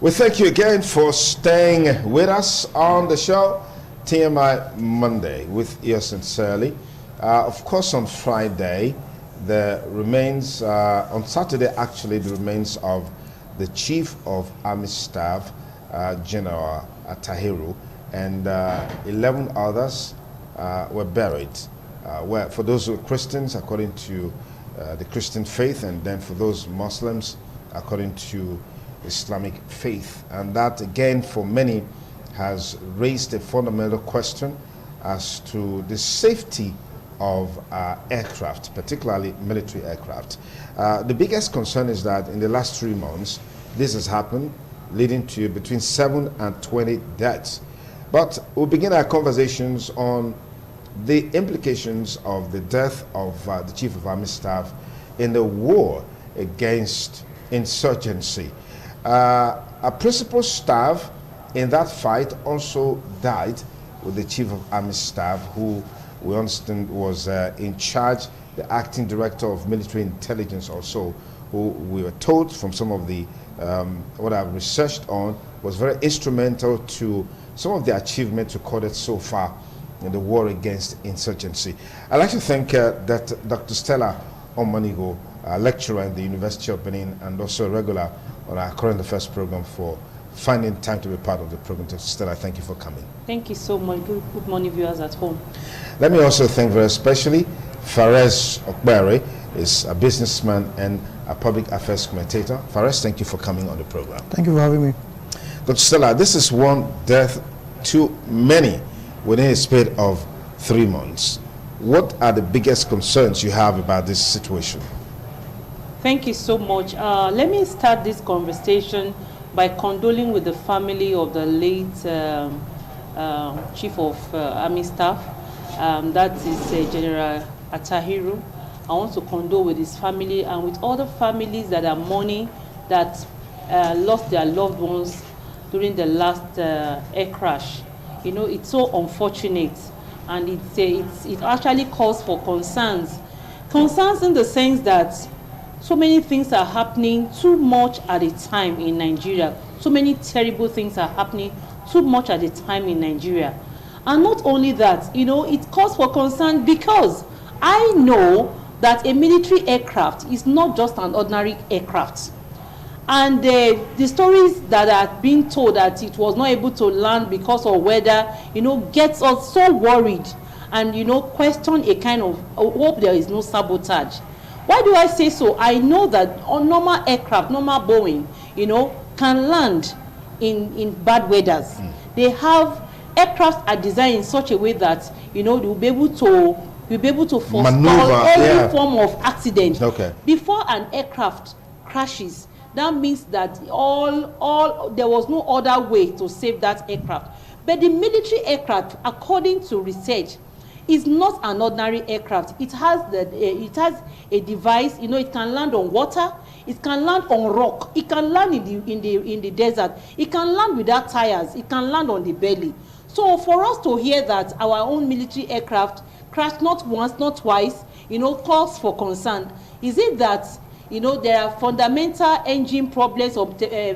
We thank you again for staying with us on the show, TMI Monday, with yours sincerely. Of course, on Friday, the remains, on Saturday actually, the remains of the Chief of Army Staff, General Tahiru, and 11 others were buried. For those who are Christians, according to the Christian faith, and then for those Muslims, according to Islamic faith. And that, again, for many, has raised a fundamental question as to the safety of aircraft, particularly military aircraft. The biggest concern is that in the last 3 months, this has happened, leading to between 7 and 20 deaths. But we'll begin our conversations on the implications of the death of the Chief of Army Staff in the war against insurgency. A principal staff in that fight also died with the Chief of Army Staff, who we understand was in charge, the acting director of military intelligence also, who we were told from some of the, what I've researched on, was very instrumental to some of the achievements recorded so far in the war against insurgency. I'd like to thank that Dr. Stella Omanigo, lecturer at the University of Benin and also a regular on our current affairs program, for finding time to be part of the program. Dr. Stella, thank you for coming. Thank you so much. Good morning, viewers at home. Let me also thank very especially Fares Okbere, is a businessman and a public affairs commentator. Fares, thank you for coming on the program. Thank you for having me. Dr. Stella, this is one death too many within a span of 3 months. What are the biggest concerns you have about this situation? Thank you so much. Let me start this conversation by condoling with the family of the late Chief of Army Staff, that is General Tahiru. I want to condole with his family and with other families that are mourning that lost their loved ones during the last air crash. You know, it's so unfortunate, and it actually calls for concerns. Concerns in the sense that so many things are happening too much at a time in Nigeria. So many terrible things are happening too much at a time in Nigeria. And not only that, you know, it calls for concern because I know that a military aircraft is not just an ordinary aircraft. And the stories that are being told that it was not able to land because of weather, you know, gets us so worried and, you know, question a kind of hope there is no sabotage. Why do I say so? I know that on normal aircraft, normal Boeing, you know, can land in bad weathers. They have aircraft are designed in such a way that, you know, they'll be able to forestall any form of accident. Okay. Before an aircraft crashes, that means that there was no other way to save that aircraft. But the military aircraft, according to research, is not an ordinary aircraft. It has a device. You know, it can land on water. It can land on rock. It can land in the desert. It can land without tires. It can land on the belly. So for us to hear that our own military aircraft crashed not once, not twice, you know, calls for concern. Is it that, you know, there are fundamental engine problems or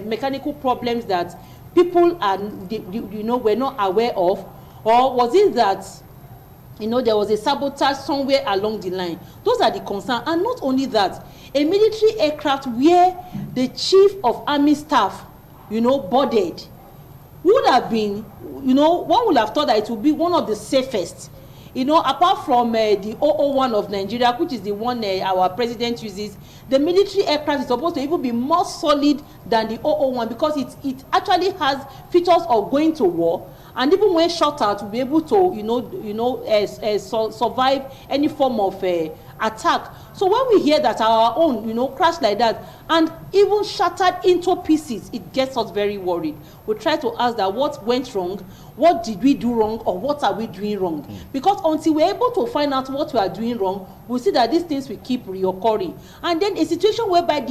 mechanical problems that people are, you know, were not aware of, or was it that, you know, there was a sabotage somewhere along the line? Those are the concerns. And not only that, a military aircraft where the Chief of Army Staff, you know, boarded, would have been, you know, one would have thought that it would be one of the safest, you know, apart from the 001 of Nigeria, which is the one our president uses. The military aircraft is supposed to even be more solid than the 001 because it actually has features of going to war, and even when shot out, to be able to survive any form of attack. So when we hear that our own, you know, crashed like that and even shattered into pieces, it gets us very worried. We try to ask that what went wrong, what did we do wrong, or what are we doing wrong? Because until we're able to find out what we are doing wrong, we'll see that these things will keep reoccurring. And then a situation whereby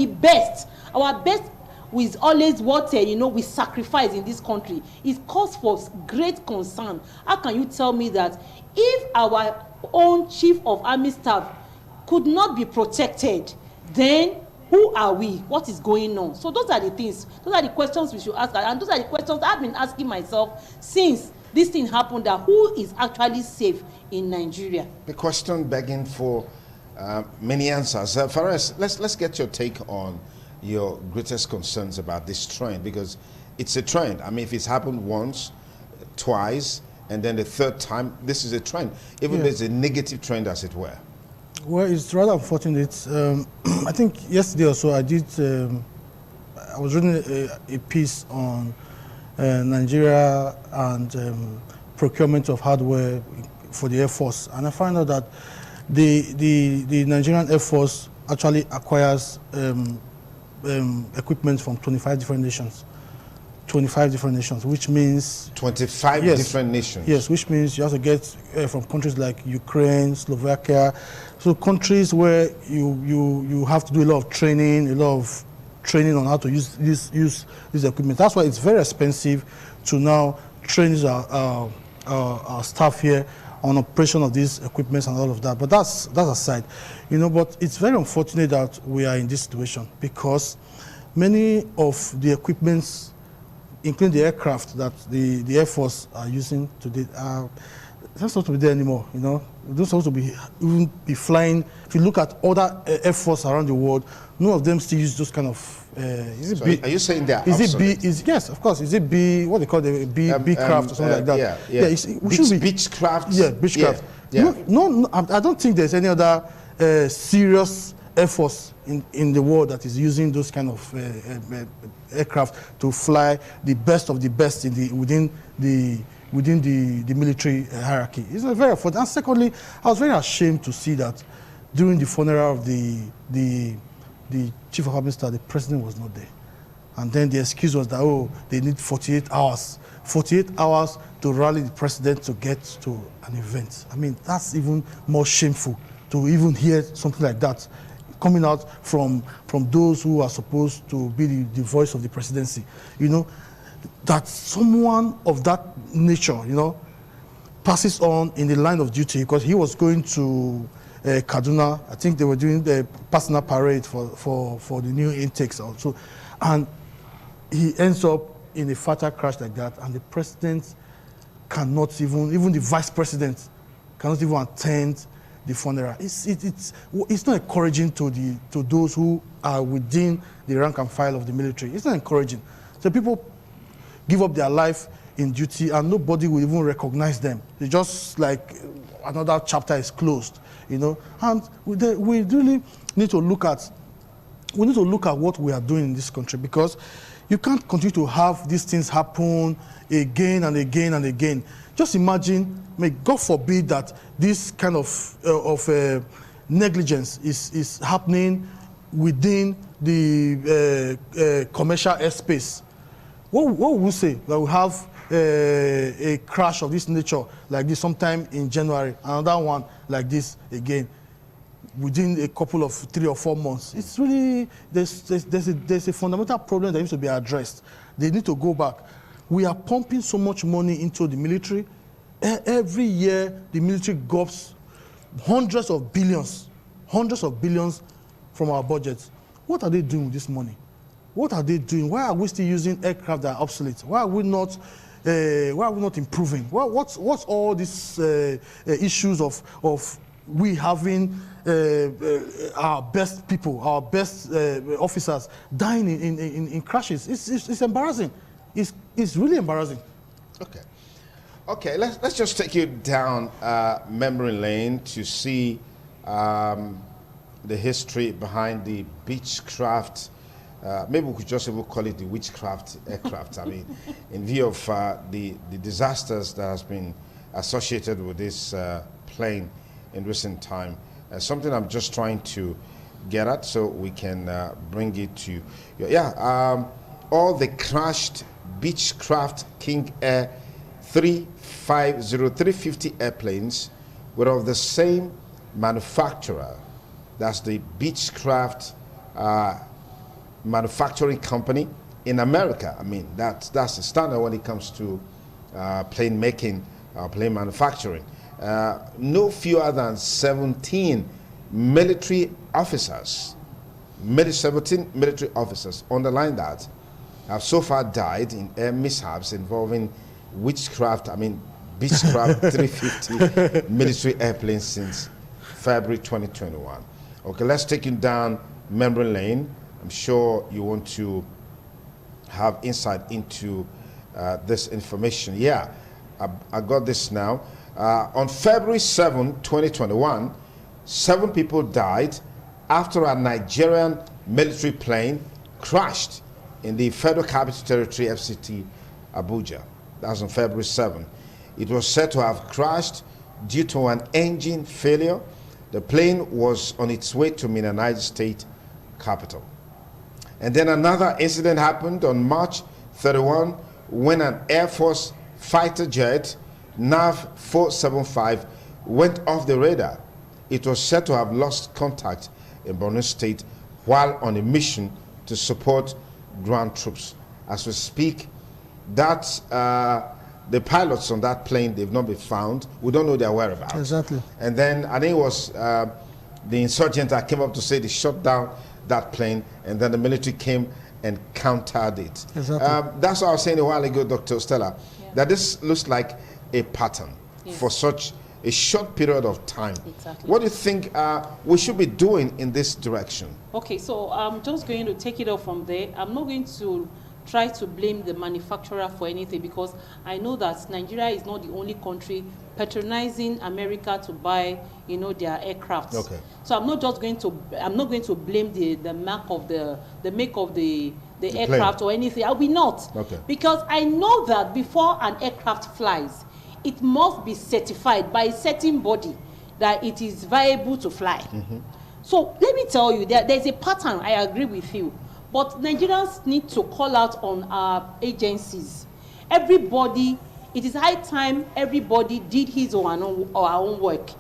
our best is always what you know, we sacrifice in this country, is cause for great concern. How can you tell me that if our own Chief of Army Staff could not be protected, then Who are we? What is going on? So those are the things, those are the questions we should ask, and those are the questions I've been asking myself since this thing happened, that who is actually safe in Nigeria? The question begging for many answers. Fares, let's get your take on your greatest concerns about this trend, because it's a trend. I mean, if it's happened once, twice, and then the third time, this is a trend. Even there's a negative trend, as it were. Well, it's rather unfortunate. I think yesterday or so I was reading a piece on Nigeria and procurement of hardware for the Air Force, and I found out that the Nigerian Air Force actually acquires equipment from 25 different nations. 25 different nations, which means 25 different nations. Yes, which means you have to get from countries like Ukraine, Slovakia, so countries where you have to do a lot of training, on how to use this equipment. That's why it's very expensive to now train our staff here on operation of these equipments and all of that. But that's aside, But it's very unfortunate that we are in this situation, because many of the equipments, including the aircraft that the Air Force are using today, they're not supposed to be there anymore. They're not supposed to even be flying. If you look at other Air Force around the world, none of them still use those kind of. Are you saying that? Is it B? Yes, of course. Is it B? What they call the B craft or something like that? Yeah. Beechcraft. Yeah, Beechcraft. Yeah. No, I don't think there's any other serious Air Force in the world that is using those kind of aircraft to fly the best of the best within the military hierarchy. It's very unfortunate. And secondly, I was very ashamed to see that during the funeral of the Chief of Army Staff, the President was not there. And then the excuse was that, they need 48 hours. 48 hours to rally the President to get to an event. I mean, that's even more shameful to even hear something like that coming out from those who are supposed to be the voice of the presidency. That someone of that nature, passes on in the line of duty, because he was going to Kaduna. I think they were doing the personal parade for the new intakes also. And he ends up in a fatal crash like that, and the president cannot even the vice president cannot even attend the funeral. It's not encouraging to those who are within the rank and file of the military. It's not encouraging. So people give up their life in duty, and nobody will even recognize them. It's just like another chapter is closed, And we really need to look at what we are doing in this country, because you can't continue to have these things happen again and again and again. Just imagine, may God forbid that this kind of negligence is happening within the commercial airspace. What would we say? That we have a crash of this nature like this sometime in January, another one like this again within a couple of 3 or 4 months. It's really, there's a fundamental problem that needs to be addressed. They need to go back. We are pumping so much money into the military. Every year, the military gobs hundreds of billions from our budgets. What are they doing with this money? What are they doing? Why are we still using aircraft that are obsolete? Why are we not improving? What's all these issues of we having our best people, our best officers dying in crashes? It's embarrassing. It's really embarrassing. Okay. Let's just take you down memory lane to see the history behind the Beechcraft. Maybe we could just even call it the witchcraft aircraft. I mean, in view of the disasters that has been associated with this plane in recent time. Something I'm just trying to get at so we can bring it to you. All the crashed Beechcraft King Air 350 airplanes were of the same manufacturer. That's the Beechcraft manufacturing company in America. I mean, that's the standard when it comes to plane making, plane manufacturing. No fewer than 17 military officers 17 military officers, underline that, have so far died in air mishaps involving Beechcraft 350 military airplanes since February 2021. Okay, let's take you down memory lane. I'm sure you want to have insight into this information. Yeah, I got this now. On February 7, 2021, 7 people died after a Nigerian military plane crashed in the Federal Capital Territory, FCT, Abuja. That was on February 7. It was said to have crashed due to an engine failure. The plane was on its way to Minna, Niger State capital. And then another incident happened on March 31 when an Air Force fighter jet, NAV 475, went off the radar. It was said to have lost contact in Borno State while on a mission to support ground troops. As we speak, that the pilots on that plane, they've not been found. We don't know their whereabouts. Exactly. And then I think it was the insurgent that came up to say they shut down that plane, and then the military came and countered it. Exactly. That's what I was saying a while ago, Dr. Stella, that this looks like a pattern for such a short period of time. Exactly. What do you think we should be doing in this direction? Okay, so I'm just going to take it off from there. I'm not going to try to blame the manufacturer for anything, because I know that Nigeria is not the only country patronizing America to buy, their aircraft. Okay. So I'm not going to blame the make of the aircraft plane or anything. I will not. Okay. Because I know that before an aircraft flies, it must be certified by a certain body that it is viable to fly. Mm-hmm. So let me tell you, there's a pattern. I agree with you. But Nigerians need to call out on our agencies. Everybody, it is high time everybody did his or our own work.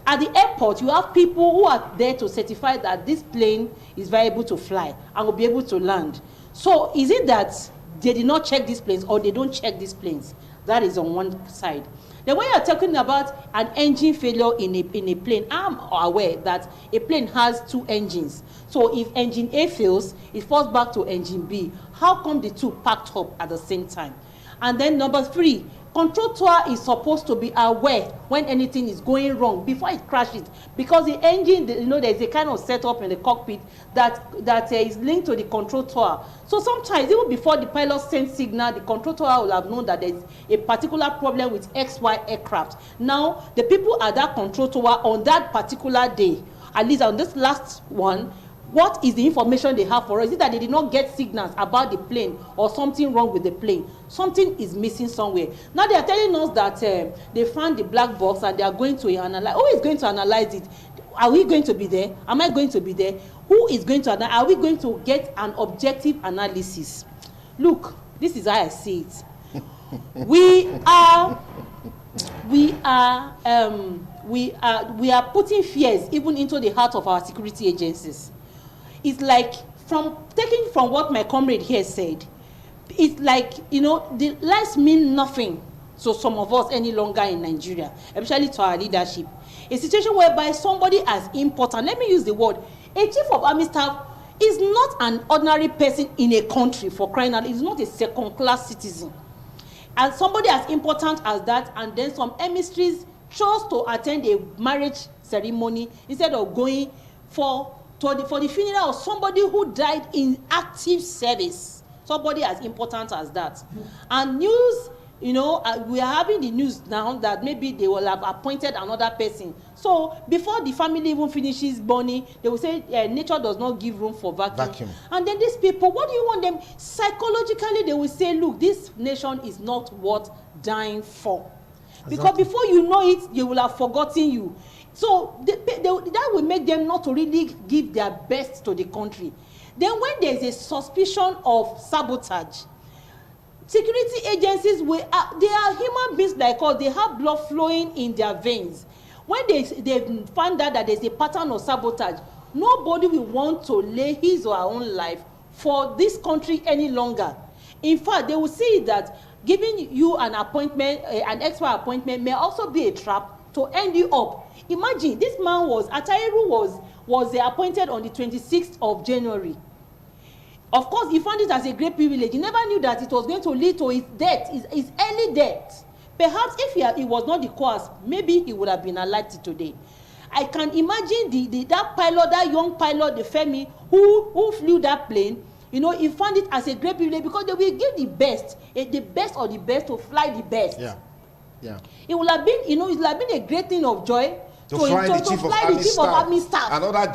At the airport, you have people who are there to certify that this plane is viable to fly and will be able to land. So is it that they did not check these planes or they don't check these planes? That is on one side. Then when you're talking about an engine failure in a plane, I'm aware that a plane has 2 engines. So if engine A fails, it falls back to engine B. How come the 2 packed up at the same time? And then number 3, control tower is supposed to be aware when anything is going wrong before it crashes, because the engine, there's a kind of setup in the cockpit that is linked to the control tower. So sometimes even before the pilot sends signal, the control tower will have known that there's a particular problem with XY aircraft. Now the people at that control tower on that particular day, at least on this last one, what is the information they have for us? Is it that they did not get signals about the plane or something wrong with the plane? Something is missing somewhere. Now they are telling us that they found the black box and they are going to analyze. Who is going to analyze it? Are we going to be there? Am I going to be there? Who is going to analyze? Are we going to get an objective analysis? Look, this is how I see it. We are putting fears even into the heart of our security agencies. It's like, taking from what my comrade here said, it's like, the lives mean nothing to some of us any longer in Nigeria, especially to our leadership. A situation whereby somebody as important, let me use the word, a chief of army staff is not an ordinary person in a country, for crying out. He's not a second-class citizen. And somebody as important as that, and then some emissaries chose to attend a marriage ceremony instead of going for the funeral of somebody who died in active service. Somebody as important as that. And news, we are having the news now that maybe they will have appointed another person. So before the family even finishes mourning, they will say nature does not give room for vacuum. And then these people, what do you want them? Psychologically, they will say, look, this nation is not worth dying for. Because before you know it, they will have forgotten you. So that will make them not to really give their best to the country. Then when there's a suspicion of sabotage, security agencies, they are human beings like us. They have blood flowing in their veins. When they find out that there's a pattern of sabotage, nobody will want to lay his or her own life for this country any longer. In fact, they will see that giving you an appointment, an extra appointment, may also be a trap to end you up. Imagine, this man Atahiru was appointed on the 26th of January. Of course, he found it as a great privilege. He never knew that it was going to lead to his death, his early death. Perhaps if he was not the COAS, maybe he would have been alive today. I can imagine that pilot, that young pilot, the Femi, who flew that plane. You know, he found it as a great privilege because they will give the best of the best to fly the best. Yeah, yeah. It would have been, it would have been a great thing of joy to fly the chief of army staff and other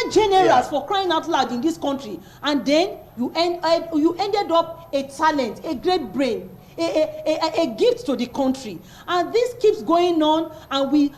generals for crying out loud in this country. And then you ended up a talent, a great brain, a gift to the country. And this keeps going on,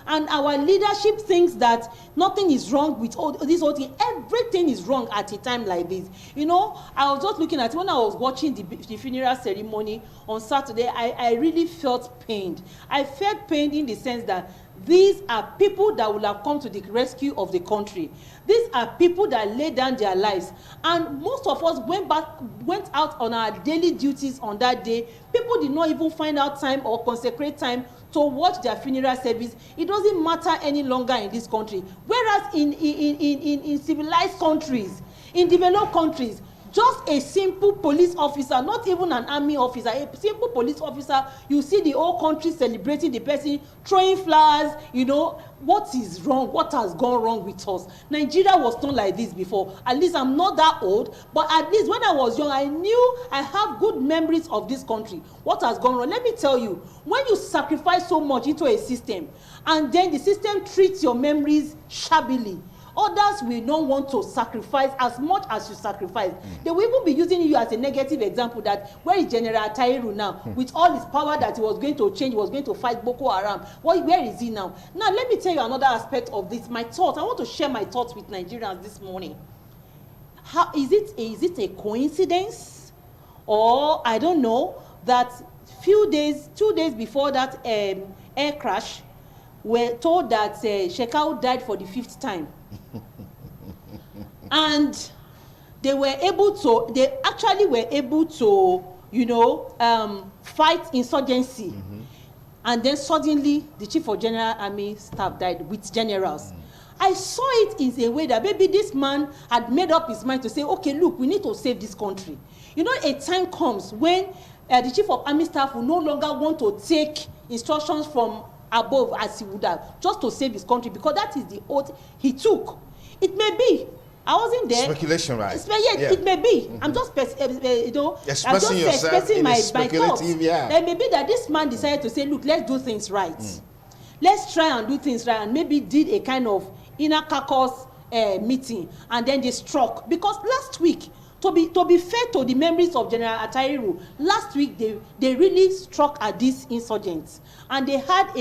and our leadership thinks that nothing is wrong with all this whole thing. Everything is wrong at a time like this. You know, I was just looking at it when I was watching the funeral ceremony on Saturday. I really felt pained. I felt pained in the sense that these are people that will have come to the rescue of the country. These are people that laid down their lives. And most of us went out on our daily duties on that day. People did not even find out time or consecrate time to watch their funeral service. It doesn't matter any longer in this country. Whereas in civilized countries, in developed countries, just a simple police officer, not even an army officer, a simple police officer, you see the whole country celebrating the person, throwing flowers. You know, what is wrong? What has gone wrong with us? Nigeria was not like this before. At least I'm not that old, but at least when I was young, I knew I have good memories of this country. What has gone wrong? Let me tell you, when you sacrifice so much into a system, and then the system treats your memories shabbily, others will not want to sacrifice as much as you sacrifice. They will even be using you as a negative example that where is General Atahiru now? With all his power that he was going to change, he was going to fight Boko Haram. Where is he now? Now, let me tell you another aspect of this. My thoughts. I want to share my thoughts with Nigerians this morning. How is it a coincidence? Or, I don't know, that 2 days before that air crash, we're told that Shekau died for the 5th time. And they actually were able to, you know, fight insurgency. And then suddenly the chief of general army staff died with generals. I saw it in a way that maybe this man had made up his mind to say, okay, look, we need to save this country. You know, a time comes when the chief of army staff will no longer want to take instructions from above as he would have, just to save his country, because that is the oath he took. It may be. I wasn't there. Speculation, right? Yeah. It may be. I'm just, you know, expressing my thoughts. Yeah. It may be that this man decided to say, look, let's do things right. Let's try and do things right, and maybe did a kind of inner caucus meeting, and then they struck. Because last week, to be fair to the memories of General Atahiru, last week they really struck at these insurgents, and they had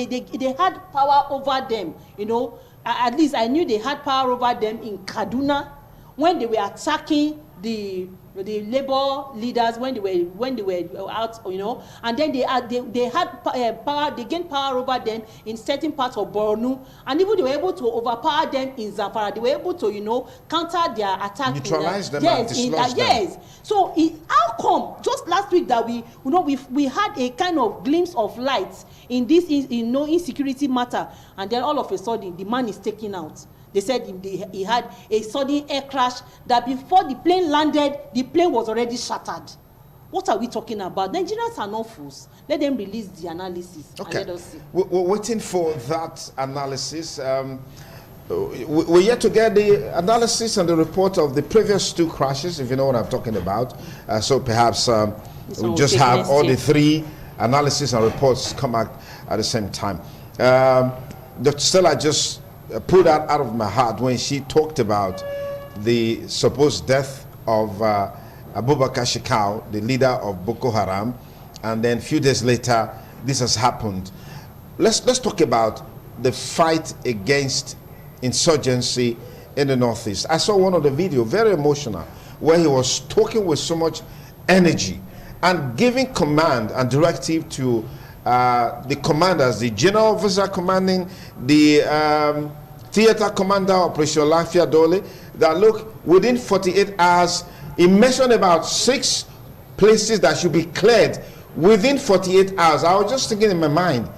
power over them. You know, at least I knew they had power over them in Kaduna when they were attacking the labor leaders when they were out, you know, and then they had power. They gained power over them in certain parts of Borno, and even they were able to overpower them in Zamfara. They were able to, you know, counter their attack, neutralize them, and dislodge them. Yes. So how come just last week that we had a kind of glimpse of light in this insecurity matter, and then all of a sudden the man is taken out? They said he had a sudden air crash that before the plane landed, the plane was already shattered. What are we talking about? Nigerians are not fools. Let them release the analysis. Okay. And let us see. We're waiting for that analysis. We're yet to get the analysis and the report of the previous 2 crashes, if you know what I'm talking about. So perhaps we'll just have all the 3 analysis and reports come out at the same time. Dr. Stella just pulled that out of my heart when she talked about the supposed death of Abubakar Shekau, the leader of Boko Haram, and then a few days later this has happened. Let's talk about the fight against insurgency in the Northeast. I saw one of the video, very emotional, where he was talking with so much energy and giving command and directive to the commanders, the general officer commanding the theater commander, Operation Lafia Dole, that look, within 48 hours, he mentioned about 6 places that should be cleared within 48 hours. I was just thinking in my mind,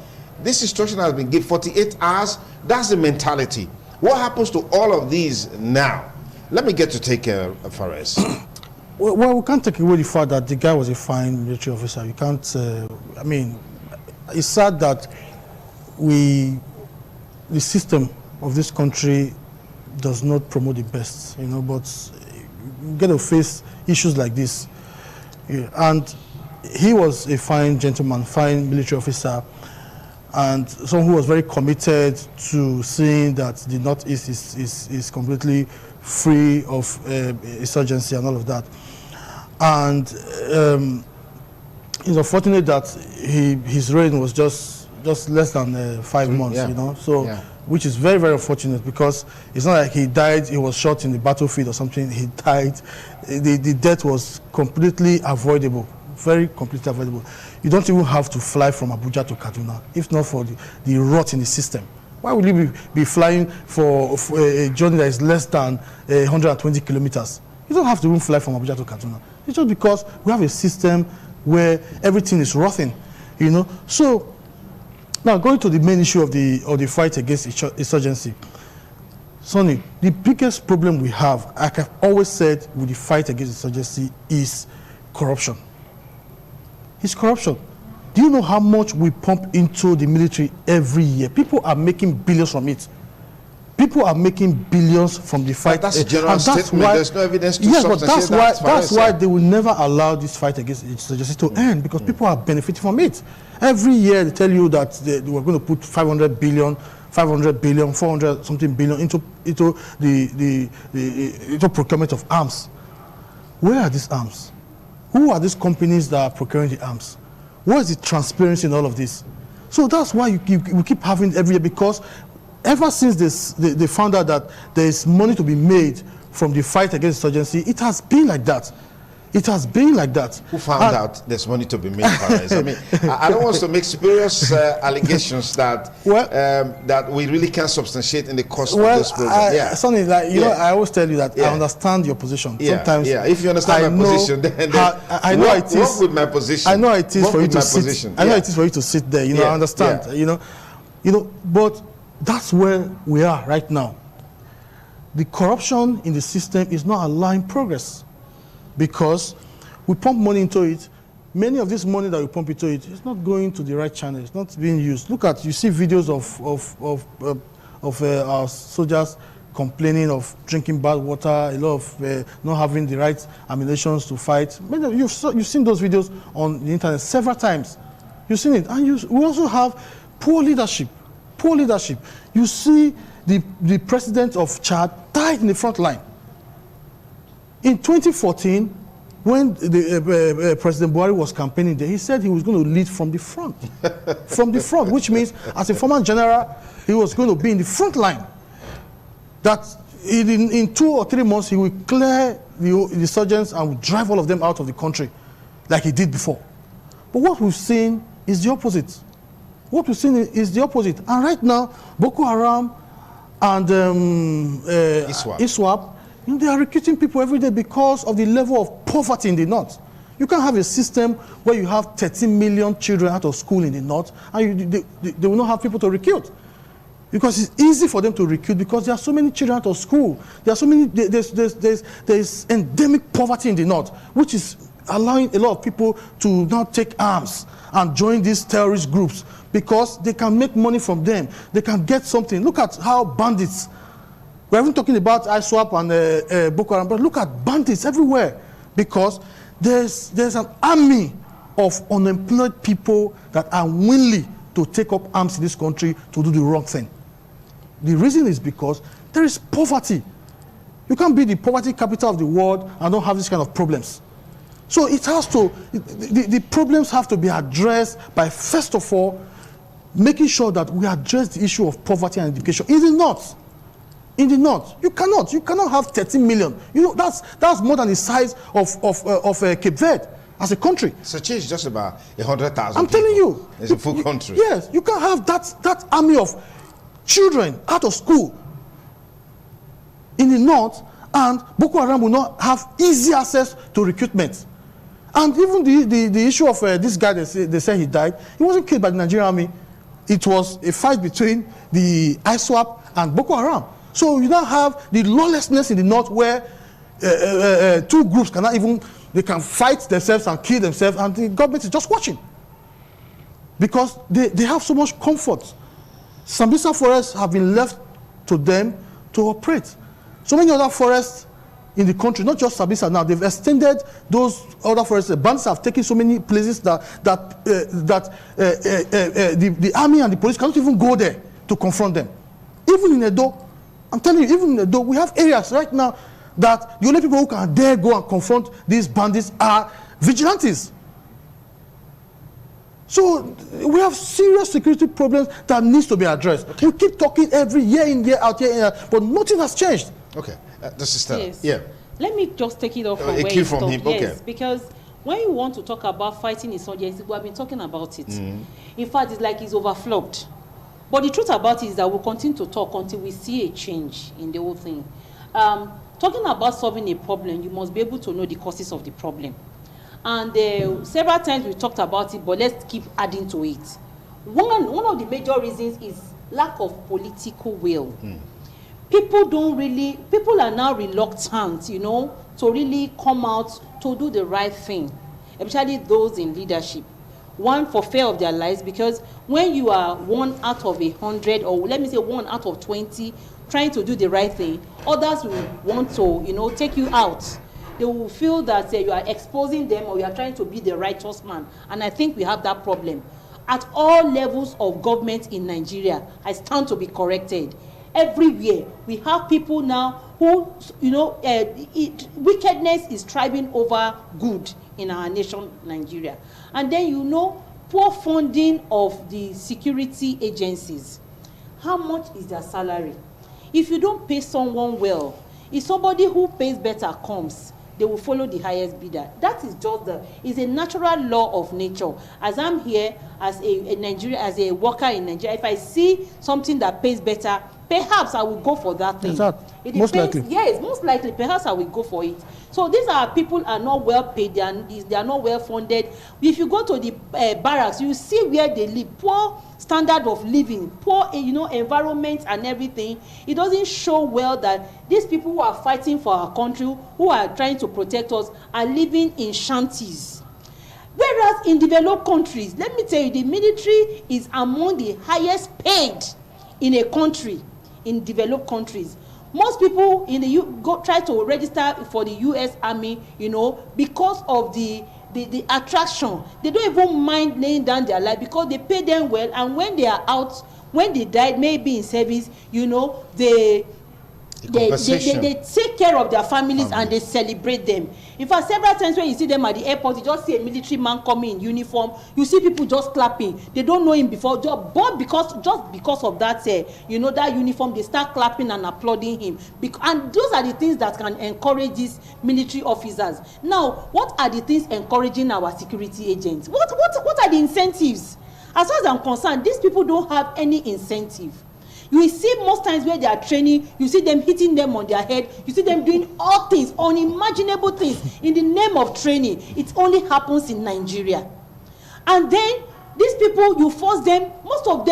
This instruction has been given 48 hours. That's the mentality. What happens to all of these now? Let me get to take Fares. Well, we can't take away the fact that the guy was a fine military officer. You can't, I mean, it's sad that the system of this country does not promote the best, you know, but you get to face issues like this. Yeah. And he was a fine gentleman, fine military officer, and someone who was very committed to seeing that the Northeast is completely free of insurgency and all of that. And it's unfortunate that his reign was just less than 5 months, you know. So, which is very, very unfortunate, because it's not like he died, he was shot in the battlefield or something. He died. The death was completely avoidable, very completely avoidable. You don't even have to fly from Abuja to Kaduna, if not for the rot in the system. Why would you be flying for a journey that is less than 120 kilometers? You don't have to even fly from Abuja to Kaduna. It's just because we have a system where everything is rotting, you know. So now going to the main issue of the fight against insurgency. Sonny, the biggest problem we have, like I've always said, with the fight against insurgency is corruption. It's corruption. Do you know how much we pump into the military every year? People are making billions from it. People are making billions from the fight. That's a general statement. There's no evidence to substantiate that. That's why they will never allow this fight against insurgency to end, because people are benefiting from it. Every year they tell you that they were going to put 500 billion, 400 something billion into the procurement of arms. Where are these arms? Who are these companies that are procuring the arms? What is the transparency in all of this? So that's why we keep having it every year, because ever since they found out that there is money to be made from the fight against insurgency, it has been like that. It has been like that. Who found out there's money to be made? I mean, I don't want to make spurious allegations that that we really can't substantiate in the course of this program. Sonny, like, you know, I always tell you that I understand your position. Sometimes, if you understand my position, then I know it is. Work with my position. I know it is for you to sit. I know it is for you to sit there. You know, I understand. You know, but that's where we are right now. The corruption in the system is not allowing progress, because we pump money into it. Many of this money that we pump into it is not going to the right channel. It's not being used. Look at, you see videos of our soldiers complaining of drinking bad water, a lot of not having the right ammunitions to fight. You've seen those videos on the internet several times. You've seen it. And we also have poor leadership. Poor leadership. You see the president of Chad died in the front line. In 2014, when President Buhari was campaigning there, he said he was going to lead from the front. From the front, which means as a former general, he was going to be in the front line. That in 2 or 3 months, he will clear the insurgents and will drive all of them out of the country, like he did before. But what we've seen is the opposite. What we've seen is the opposite. And right now, Boko Haram and ISWAP, they are recruiting people every day because of the level of poverty in the north. You can't have a system where you have 13 million children out of school in the north, and they will not have people to recruit. Because it's easy for them to recruit, because there are so many children out of school. There are so many, there's endemic poverty in the north, which is allowing a lot of people to now take arms and join these terrorist groups, because they can make money from them. They can get something. Look at how bandits, we're even talking about ISWAP and Boko Haram, but look at bandits everywhere, because there's an army of unemployed people that are willing to take up arms in this country to do the wrong thing. The reason is because there is poverty. You can't be the poverty capital of the world and don't have this kind of problems. So it has to, the problems have to be addressed by, first of all, making sure that we address the issue of poverty and education. In the north, you cannot have 13 million. You know, that's more than the size of Cape Verde as a country. Such is just about 100,000. I'm telling you, it's a full country. Yes, you can't have that army of children out of school in the north, and Boko Haram will not have easy access to recruitment. And even the issue of this guy, they say he died. He wasn't killed by the Nigerian army. it was a fight between the ISWAP and Boko Haram. So you now have the lawlessness in the north where two groups cannot even, they can fight themselves and kill themselves, and the government is just watching. Because they have so much comfort. Sambisa forests have been left to them to operate. So many other forests in the country, not just Sambisa now, they've extended those other forests. The bands have taken so many places that the army and the police cannot even go there to confront them. Even in Edo, I'm telling you, even in Edo, we have areas right now that the only people who can dare go and confront these bandits are vigilantes. So we have serious security problems that needs to be addressed. Okay. We keep talking every year in, year out, but nothing has changed. Okay, this is Stella. Yes. Yeah. Let me just take it off from where you stopped. Yes, because when you want to talk about fighting insurgency, we have been talking about it. In fact, it's like it's overflowed. But the truth about it is that we'll continue to talk until we see a change in the whole thing. Talking about solving a problem, you must be able to know the causes of the problem. And several times we talked about it, but let's keep adding to it. One of the major reasons is lack of political will. People are now reluctant, you know, to really come out to do the right thing, especially those in leadership. One, for fear of their lives, because when you are 1 out of 100, or let me say 1 out of 20, trying to do the right thing, others will want to, you know, take you out. They will feel that you are exposing them, or you are trying to be the righteous man. And I think we have that problem. At all levels of government in Nigeria, I stand to be corrected. Everywhere, we have people now who, you know, wickedness is thriving over good in our nation, Nigeria. And then, you know, poor funding of the security agencies. How much is their salary? If you don't pay someone well, if somebody who pays better comes, they will follow the highest bidder. That is just it's a natural law of nature. As I'm here as as a worker in Nigeria, if I see something that pays better, perhaps I will go for that thing. Exactly. Most likely. Yes, most likely, perhaps I will go for it. So these are people are not well paid, they are not well funded. If you go to the barracks, you see where they live, poor standard of living, poor, you know, environment and everything. It doesn't show well that these people who are fighting for our country, who are trying to protect us, are living in shanties. Whereas in developed countries, let me tell you, the military is among the highest paid in a country, in developed countries. Most people in the try to register for the U.S. Army, you know, because of the attraction. They don't even mind laying down their life because they pay them well, and when they are out, when they died, maybe in service, you know, they take care of their families and they celebrate them. In fact, several times when you see them at the airport, you just see a military man coming in uniform. You see people just clapping. They don't know him before, but because of that, you know, that uniform, they start clapping and applauding him. And those are the things that can encourage these military officers. Now, what are the things encouraging our security agents? What are the incentives? As far as I'm concerned, these people don't have any incentive. You see most times where they are training, you see them hitting them on their head, you see them doing all things, unimaginable things in the name of training. It only happens in Nigeria. And then these people, you force them, most of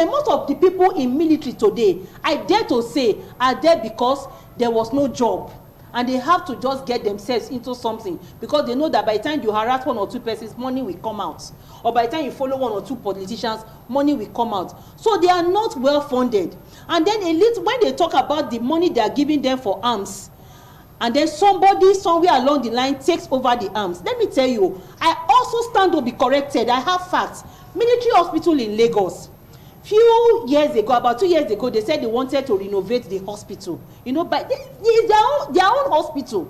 the people in military today, I dare to say, are there because there was no job. And they have to just get themselves into something because they know that by the time you harass 1 or 2 persons, money will come out. Or by the time you follow 1 or 2 politicians, money will come out. So they are not well funded. And then when they talk about the money they are giving them for arms, and then somebody somewhere along the line takes over the arms. Let me tell you, I also stand to be corrected. I have facts. Military hospital in Lagos. Few years ago, about 2 years ago, they said they wanted to renovate the hospital. You know, but it's their own hospital.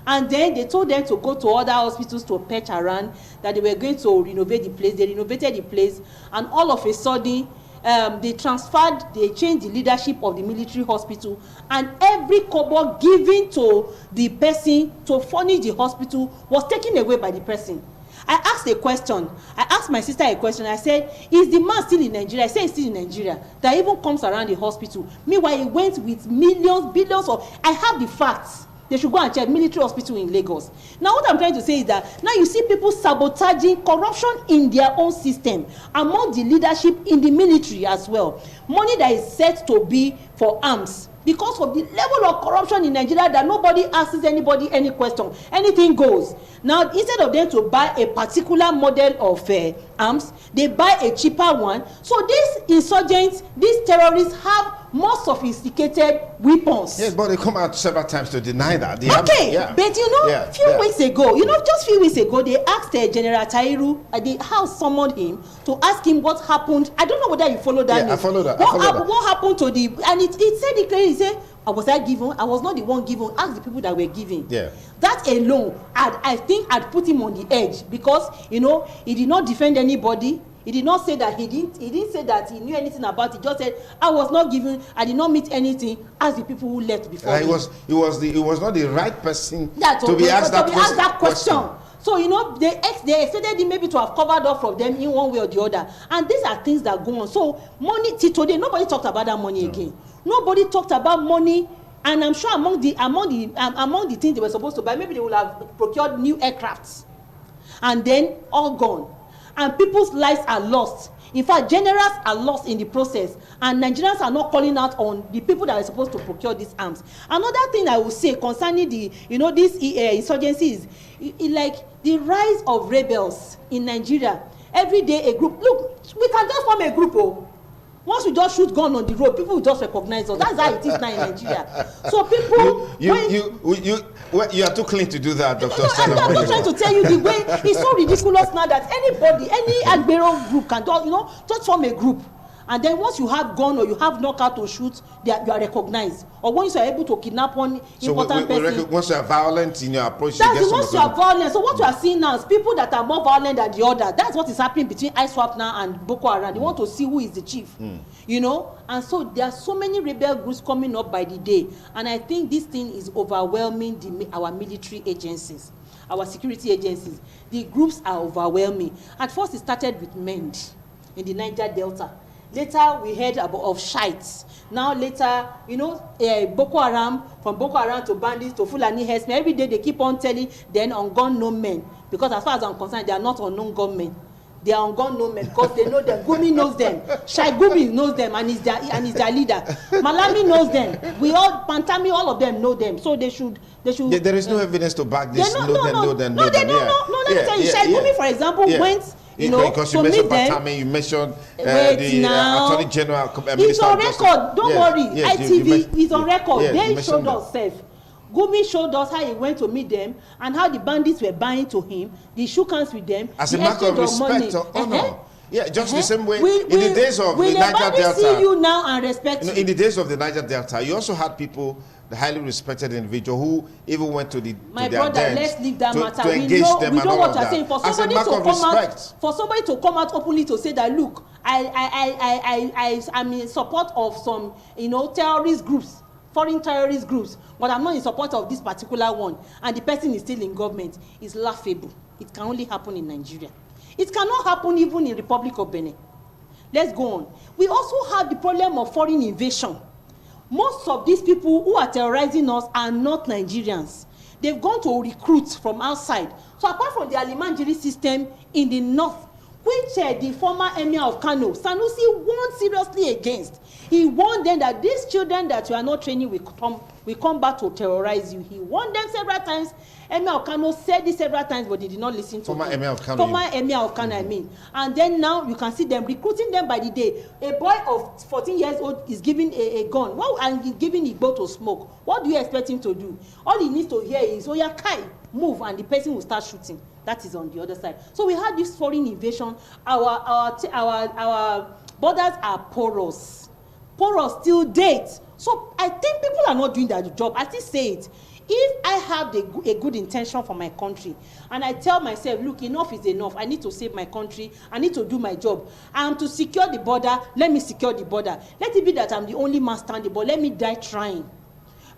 And then they told them to go to other hospitals to patch around, that they were going to renovate the place. They renovated the place, and all of a sudden, they changed the leadership of the military hospital, and every kobo given to the person to furnish the hospital was taken away by the person. I asked a question. I asked my sister a question. I said, is the man still in Nigeria? I said he's still in Nigeria. That even comes around the hospital. Meanwhile, he went with millions, billions of... I have the facts. They should go and check military hospital in Lagos. Now, what I'm trying to say is that now you see people sabotaging corruption in their own system among the leadership in the military as well. Money that is set to be for arms because of the level of corruption in Nigeria that nobody asks anybody any question. Anything goes. Now, instead of them to buy a particular model of arms, they buy a cheaper one. So these insurgents, these terrorists have more sophisticated weapons. Yes, but they come out several times to deny that. But you know, few weeks ago, just few weeks ago, they asked General Tairu, the House summoned him to ask him what happened. I don't know whether you followed that. Yeah, news. I followed that. What happened to the, and it said, he said, was I given? I was not the one given. Ask the people that were giving. Yeah. That alone, I think I'd put him on the edge because, he did not defend anybody. He did not say that he didn't say that he knew anything about it. He just said, I was not given, I did not meet anything. Ask the people who left before me. He was not the right person to be asked that question. So, they expected him maybe to have covered up from them in one way or the other. And these are things that go on. So, money, till today, nobody talked about that money again. Nobody talked about money. And I'm sure among the things they were supposed to buy, maybe they would have procured new aircrafts. And then, all gone. And people's lives are lost. In fact, generals are lost in the process, and Nigerians are not calling out on the people that are supposed to procure these arms. Another thing I will say concerning the, this insurgency is like the rise of rebels in Nigeria. Every day a group. Look, we can just form a group. Once we just shoot gun on the road, people will just recognize us. That's how it is now in Nigeria. So people, you are too clean to do that, Dr. I'm not trying to tell you the way it's so ridiculous now that anybody, any Agbero group can just form a group. And then once you have gun or you have knockout to shoot, you are recognized. Or once you are able to kidnap one important person. Once you are violent in your approach, that's once you are violent. So what you are seeing now is people that are more violent than the other. That's what is happening between ISWAP now and Boko Haram. They want to see who is the chief. And so there are so many rebel groups coming up by the day. And I think this thing is overwhelming our military agencies, our security agencies. The groups are overwhelming. At first it started with MEND in the Niger Delta. Later, we heard of shites. Now, later, Boko Haram, from Boko Haram to bandits to Fulani herdsmen, every day they keep on telling then on gun no men. Because as far as I'm concerned, they are not unknown gunmen. They are on gun no men because they know them. Gumi knows them. Shai Gumi knows them and is their leader. Malami knows them. Pantami, all of them know them. So they should. There is no evidence to back this. No, let me tell you. Shai Gumi, for example, went. Because you mentioned Batami, you mentioned the Attorney General. It's on record. Don't worry. ITV is on record. They showed us safe. Gumi showed us how he went to meet them and how the bandits were buying to him. They shook hands with them. As a matter of respect or honor. Yeah, just the same way. In the days of the Niger Delta. See you now and respect you. In the days of the Niger Delta, you also had people, the highly respected individual who even went to my brother, let's leave that matter. To engage them we know what you're that. saying. For somebody to come out openly to say that, look, I'm in support of some, terrorist groups, foreign terrorist groups, but I'm not in support of this particular one, and the person is still in government, is laughable. It can only happen in Nigeria. It cannot happen even in Republic of Benin. Let's go on. We also have the problem of foreign invasion. Most of these people who are terrorizing us are not Nigerians. They've gone to recruit from outside. So apart from the Alimanjiri system in the north, which the former emir of Kano, Sanusi, warned seriously against. He warned them that these children that you are not training will come back to terrorize you. He warned them several times. Emir of Kano said this several times, but they did not listen to him. Emir of Kano. Former Emir of Kano, I mean. And then now you can see them recruiting them by the day. A boy of 14 years old is given a gun and giving Igbo to smoke. What do you expect him to do? All he needs to hear is, oh yeah, Kai, move, and the person will start shooting. That is on the other side. So we have this foreign invasion. Our borders are porous till date. So I think people are not doing their job. I still say it. If I have a good intention for my country, and I tell myself, look, enough is enough. I need to save my country. I need to do my job. I am to secure the border. Let me secure the border. Let it be that I'm the only man standing, but let me die trying.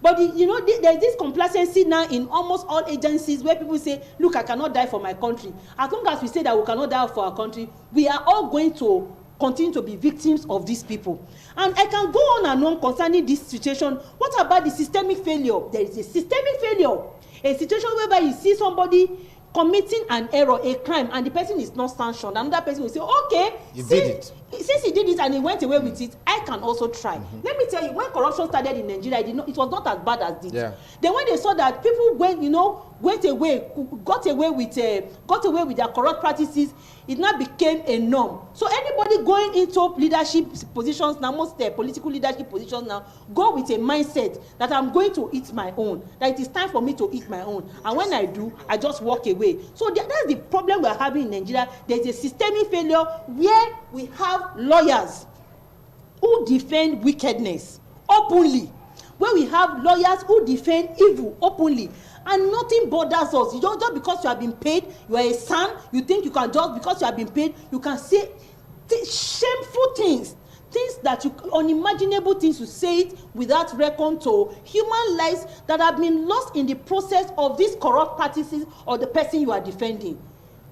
But there's this complacency now in almost all agencies where people say, look, I cannot die for my country. As long as we say that we cannot die for our country, we are all going to continue to be victims of these people. And I can go on and on concerning this situation. What about the systemic failure? There is a systemic failure. A situation whereby you see somebody committing an error, a crime, and the person is not sanctioned. Another person will say, okay, since he did it and he went away with it, I can also try. Let me tell you, when corruption started in Nigeria, it was not as bad as this. Then when they saw that people got away with their corrupt practices, it now became a norm. So anybody going into leadership positions now, most political leadership positions now, go with a mindset that I'm going to eat my own, that it is time for me to eat my own. And when I do, I just walk away. So that's the problem we're having in Nigeria. There's a systemic failure where we have lawyers who defend wickedness openly, where we have lawyers who defend evil openly, and nothing bothers us. Just because you have been paid, you are a son, you think you can just, because you have been paid, you can say shameful things that unimaginable things, you say it without reckon to human lives that have been lost in the process of these corrupt practices or the person you are defending.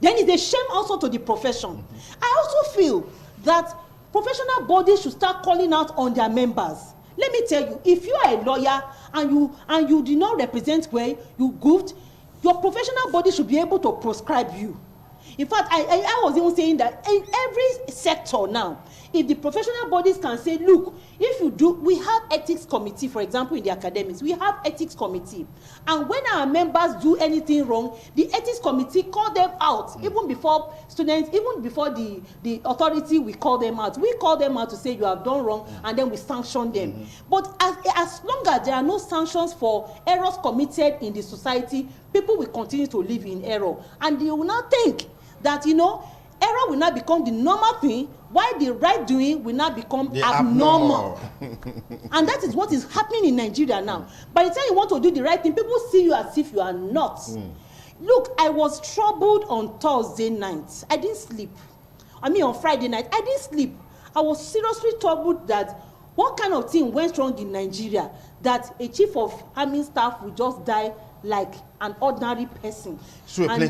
Then it's a shame also to the profession. I also feel that professional bodies should start calling out on their members. Let me tell you, if you are a lawyer and you do not represent where you goofed, your professional body should be able to proscribe you. In fact, I was even saying that in every sector now, if the professional bodies can say, look, if you do, we have ethics committee, for example, in the academics, we have ethics committee. And when our members do anything wrong, the ethics committee call them out, even before students, even before the authority, we call them out. We call them out to say you have done wrong, and then we sanction them. But as long as there are no sanctions for errors committed in the society, people will continue to live in error. And they will not think that, error will not become the normal thing, while the right doing will not become abnormal. And that is what is happening in Nigeria now. By the time you want to do the right thing, people see you as if you are not. Look, I was troubled on Thursday night. I didn't sleep. On Friday night, I didn't sleep. I was seriously troubled that what kind of thing went wrong in Nigeria that a chief of army staff will just die like an ordinary person. To an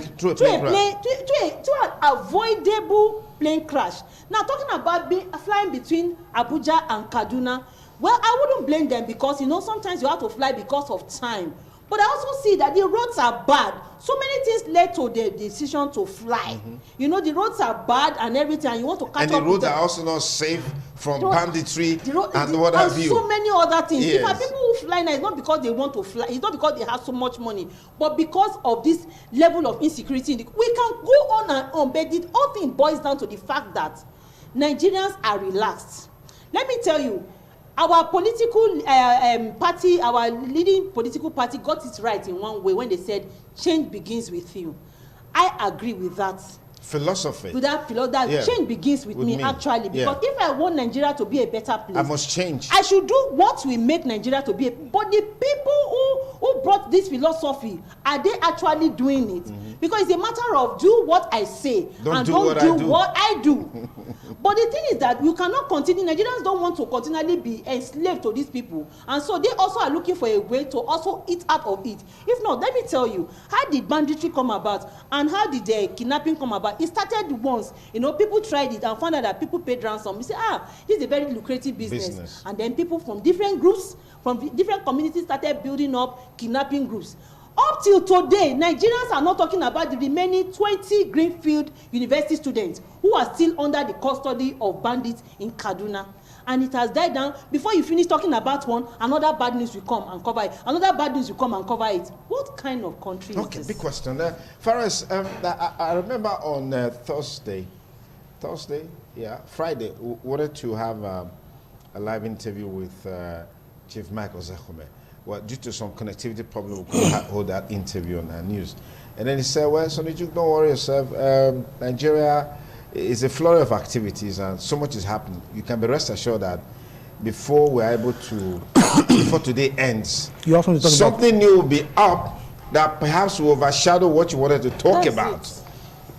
avoidable plane crash. Now, talking about flying between Abuja and Kaduna, well, I wouldn't blame them because, sometimes you have to fly because of time. But I also see that the roads are bad. So many things led to the decision to fly. The roads are bad and everything, and you want to catch up. And the roads are also not safe from banditry and what have you. So many other things. Yes. If people who fly now, it's not because they want to fly, it's not because they have so much money, but because of this level of insecurity. We can go on and on, but the whole thing boils down to the fact that Nigerians are relaxed. Let me tell you, our political party, our leading political party got it right in one way when they said change begins with you. I agree with that. Philosophy. With that change begins with me actually, because if I want Nigeria to be a better place, I must change. I should do what will make Nigeria to be but the people who brought this philosophy, are they actually doing it? Because it's a matter of do what I say and don't do what I do. But the thing is that you cannot continue. Nigerians don't want to continually be enslaved to these people, and so they also are looking for a way to also eat out of it. If not, let me tell you, how did banditry come about and how did the kidnapping come about? It started once, people tried it and found out that people paid ransom. You say, this is a very lucrative business. And then people from different groups, from different communities started building up kidnapping groups. Up till today, Nigerians are not talking about the remaining 20 Greenfield University students who are still under the custody of bandits in Kaduna. And it has died down. Before you finish talking about one, another bad news will come and cover it. Another bad news will come and cover it. What kind of country is this? Okay, big question. Faris, I remember on Friday, we wanted to have a live interview with Chief Michael Zahome. Well, due to some connectivity problem, we couldn't hold that interview on our news. And then he said, well, Sonny Duke, don't worry yourself. Nigeria is a flurry of activities and so much is happening. You can be rest assured that before we're able to, before today ends, something new will be up that perhaps will overshadow what you wanted to talk about.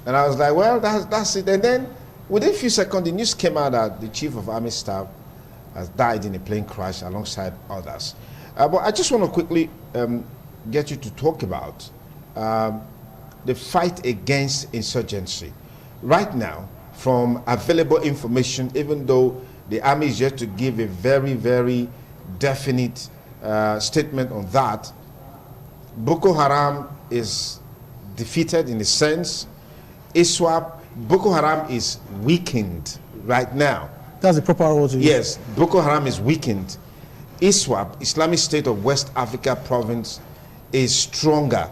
And I was like, well, that's it. And then within a few seconds, the news came out that the Chief of Army Staff has died in a plane crash alongside others. But I just want to quickly get you to talk about the fight against insurgency. Right now, from available information, even though the army is yet to give a very, very definite statement on that, Boko Haram is defeated in a sense. ISWAP, Boko Haram is weakened right now. That's the proper word to use. Yes, Boko Haram is weakened. ISWAP, Islamic State of West Africa Province, is stronger.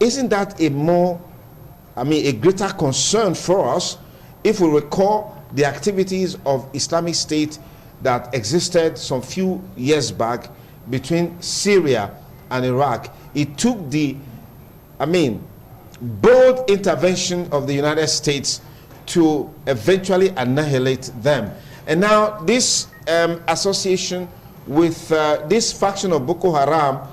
Isn't that a greater concern for us if we recall the activities of Islamic State that existed some few years back between Syria and Iraq? It took the, bold intervention of the United States to eventually annihilate them. And now this association with this faction of Boko Haram,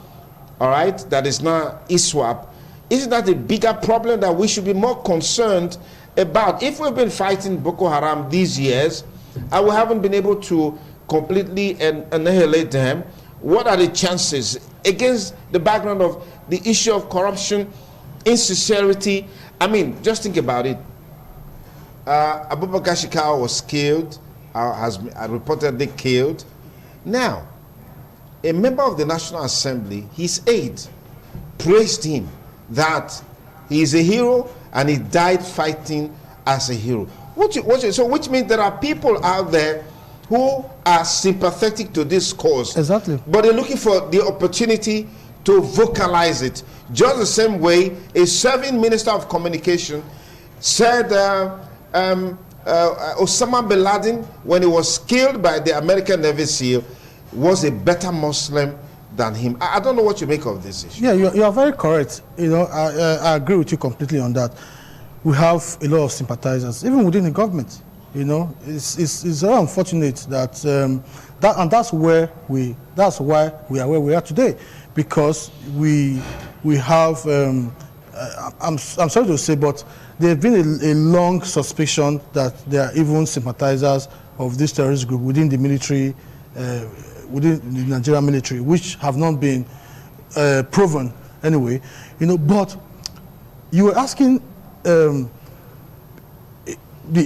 all right, that is now ISWAP, isn't that a bigger problem that we should be more concerned about? If we've been fighting Boko Haram these years and we haven't been able to completely annihilate them, what are the chances against the background of the issue of corruption, insincerity? Just think about it. Abubakar Shekau was killed, has been reportedly killed. Now, a member of the National Assembly, his aide, praised him that he is a hero and he died fighting as a hero. Which means there are people out there who are sympathetic to this cause. Exactly. But they're looking for the opportunity to vocalize it. Just the same way a serving Minister of Communication said Osama bin Laden, when he was killed by the American Navy SEAL, was a better Muslim than him. I don't know what you make of this issue. Yeah, you are very correct. I agree with you completely on that. We have a lot of sympathizers, even within the government. It's very unfortunate that that's why we are where we are today, because we have I'm sorry to say, but there's been a long suspicion that there are even sympathizers of this terrorist group within the military, within the Nigerian military, which have not been proven anyway. But you were asking the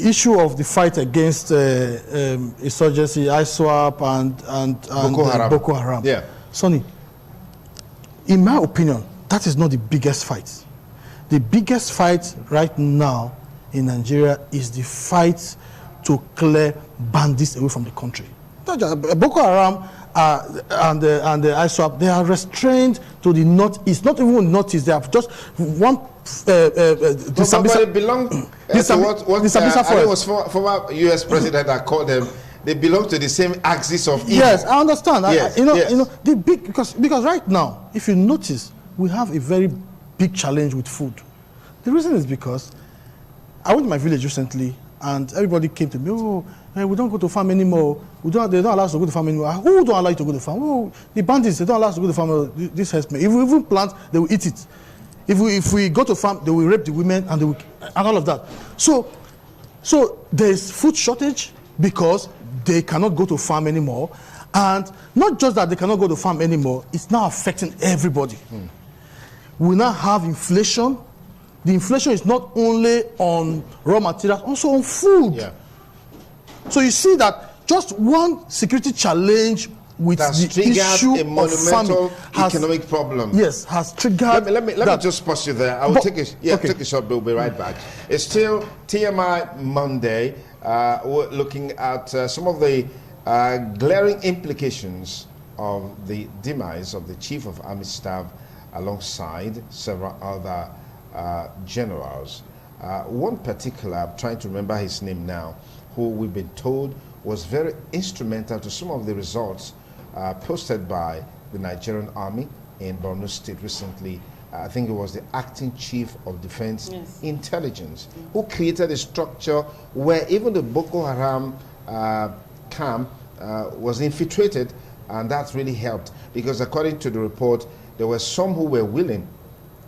issue of the fight against insurgency, ISWAP, and Boko Haram. Yeah. Sonny, in my opinion, that is not the biggest fight. The biggest fight right now in Nigeria is the fight to clear bandits away from the country. Boko Haram and the ISWAP, they are restrained to the northeast, not even northeast. They have just one. They belong to it was former U.S. president that called them. They belong to the same axis of evil. Yes, I understand. Yes, the big because right now, if you notice, we have a very big challenge with food. The reason is because I went to my village recently, and everybody came to me. Oh, we don't go to farm anymore. They don't allow us to go to farm anymore. Who don't allow you to go to farm? Oh, the bandits, they don't allow us to go to farm. This hurts me. If we even plant, they will eat it. If we go to farm, they will rape the women and all of that. So there is food shortage because they cannot go to farm anymore, and not just that they cannot go to farm anymore. It's now affecting everybody. We now have inflation. The inflation is not only on raw materials, also on food. Yeah. So you see that just one security challenge with the issue a monumental economic problem. Yes, has triggered. Let me just pause you there. I will take a short break. We'll be right back. It's still TMI Monday. We're looking at some of the glaring implications of the demise of the Chief of Army Staff alongside several other generals. One particular, I'm trying to remember his name now, who we've been told was very instrumental to some of the results posted by the Nigerian Army in Borno State recently. I think it was the acting Chief of Defense Intelligence, who created a structure where even the Boko Haram camp was infiltrated, and that really helped, because according to the report, there were some who were willing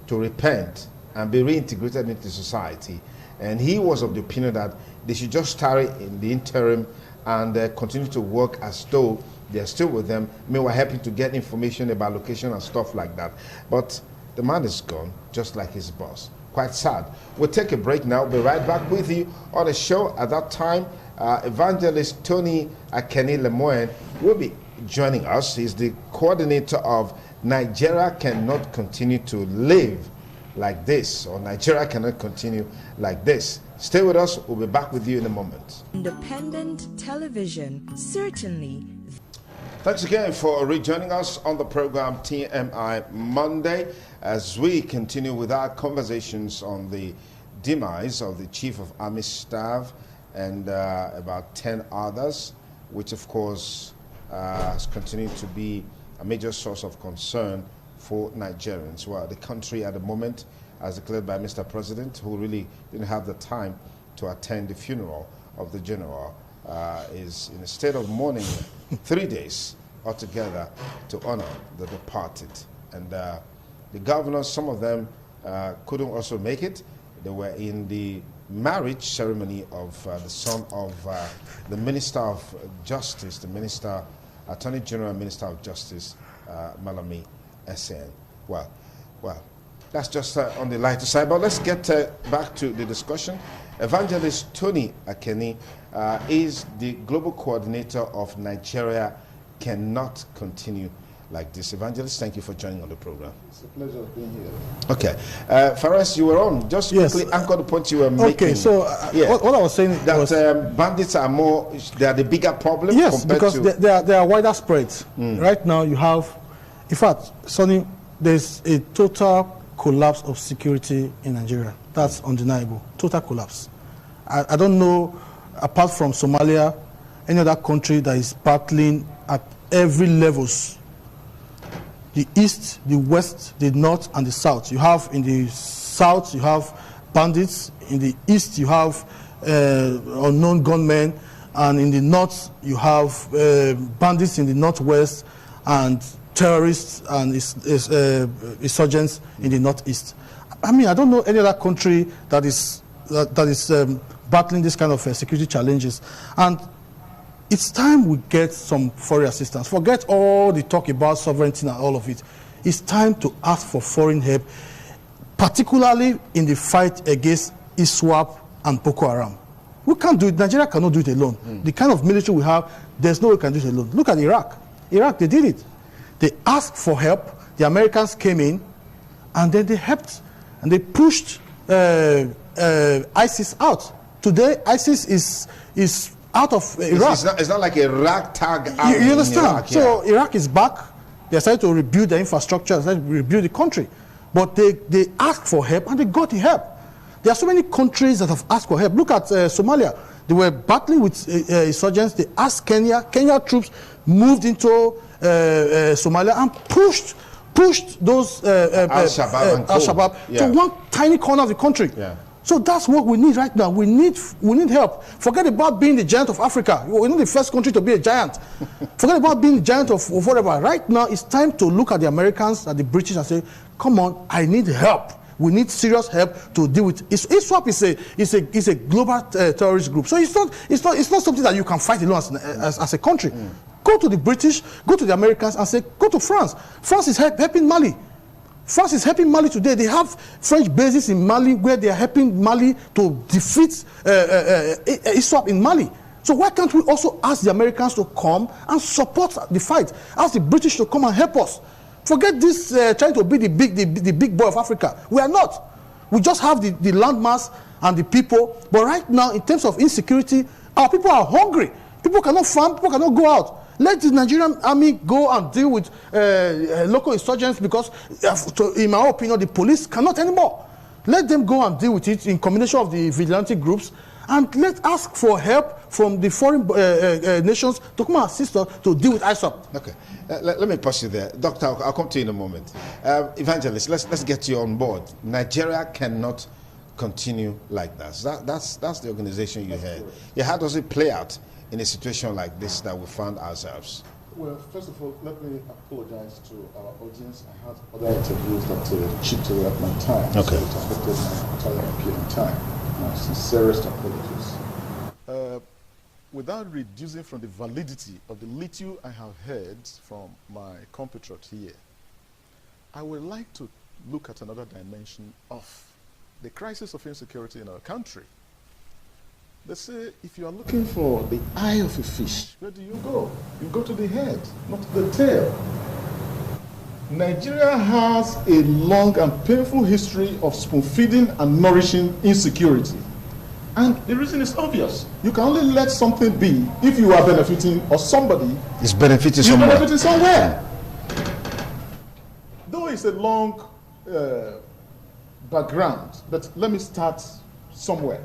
to repent and be reintegrated into society. And he was of the opinion that they should just tarry in the interim and continue to work as though they're still with them. Meanwhile, helping to get information about location and stuff like that. But the man is gone, just like his boss. quite sad. We'll take a break now. We'll be right back with you on the show. At that time, Evangelist Tony Akeni Lemoyne will be joining us. He's the coordinator of Nigeria Cannot Continue to Live Like This, or Nigeria Cannot Continue Like This. Stay with us. We'll be back with you in a moment. Independent television, certainly. Thanks again for rejoining us on the program TMI Monday as we continue with our conversations on the demise of the Chief of Army Staff and about 10 others, which of course has continued to be a major source of concern for Nigerians. Well, the country at the moment, as declared by Mr. President, who really didn't have the time to attend the funeral of the general, is in a state of mourning 3 days altogether to honor the departed. And the governors, some of them couldn't also make it. They were in the marriage ceremony of the son of the Minister of Justice, the Minister, Attorney General and Minister of Justice, Malami SN. Well, that's just on the lighter side, but let's get back to the discussion. Evangelist Tony Akeni is the global coordinator of Nigeria Cannot Continue Like This. Evangelist, thank you for joining on the program. It's a pleasure being here. Okay. Faraz, you were on. Just quickly anchor the point you were making. Okay, so what I was saying that was bandits are they are the bigger problem. Yes, compared because to they are wider spreads. Right now you have, in fact, Sonny, there's a total collapse of security in Nigeria. That's undeniable. Total collapse. I don't know, apart from Somalia, any other country that is battling at every levels. The east, the west, the north, and the south. You have in the south, you have bandits. In the east, you have unknown gunmen. And in the north, you have bandits in the northwest and terrorists and insurgents in the northeast. I mean, I don't know any other country that is battling this kind of security challenges. And it's time we get some foreign assistance. Forget all the talk about sovereignty and all of it. It's time to ask for foreign help, particularly in the fight against ISWAP and Boko Haram. We can't do it. Nigeria cannot do it alone. The kind of military we have, there's no way we can do it alone. Look at Iraq. Iraq, they did it. They asked for help. The Americans came in, and then they helped, and they pushed ISIS out. Today, ISIS is out of Iraq. It's not like a ragtag army. You understand? In Iraq, so Iraq is back. They decided to rebuild the infrastructure, they decided to rebuild the country. But they asked for help, and they got the help. There are so many countries that have asked for help. Look at Somalia. They were battling with insurgents. They asked Kenya. Kenya troops moved into Somalia and pushed those Al-Shabaab to one tiny corner of the country. Yeah. So that's what we need right now. We need help. Forget about being the giant of Africa. We're not the first country to be a giant. Forget about being the giant of whatever. Right now, it's time to look at the Americans, at the British, and say, "Come on, I need help. We need serious help to deal with." ISWAP is a global terrorist group. So it's not something that you can fight alone as a country. Go to the British, go to the Americans, and say, go to France. France is helping Mali. France is helping Mali today. They have French bases in Mali where they are helping Mali to defeat ISWAP in Mali. So why can't we also ask the Americans to come and support the fight? Ask the British to come and help us. Forget this trying to be the big boy of Africa. We are not. We just have the landmass and the people. But right now, in terms of insecurity, our people are hungry. People cannot farm. People cannot go out. Let the Nigerian army go and deal with local insurgents because, in my opinion, the police cannot anymore. Let them go and deal with it in combination of the vigilante groups, and let's ask for help from the foreign nations to come and assist us to deal with ISWAP. Okay, let me pause you there. Doctor, I'll come to you in a moment. Evangelist, let's get you on board. Nigeria cannot continue like that. That's the organization you had. Yeah, how does it play out in a situation like this that we found ourselves? Well, first of all, let me apologize to our audience. I had other interviews that chipped away at my time. Okay. So it affected my entire appearing time. My sincerest apologies. Without reducing from the validity of the little I have heard from my compatriot here, I would like to look at another dimension of the crisis of insecurity in our country. They say if you are looking for the eye of a fish, where do you go? You go to the head, not to the tail. Nigeria has a long and painful history of spoon-feeding and nourishing insecurity. And the reason is obvious. You can only let something be if you are benefiting or somebody is benefiting somewhere. Benefiting somewhere. Though it's a long background, but let me start somewhere.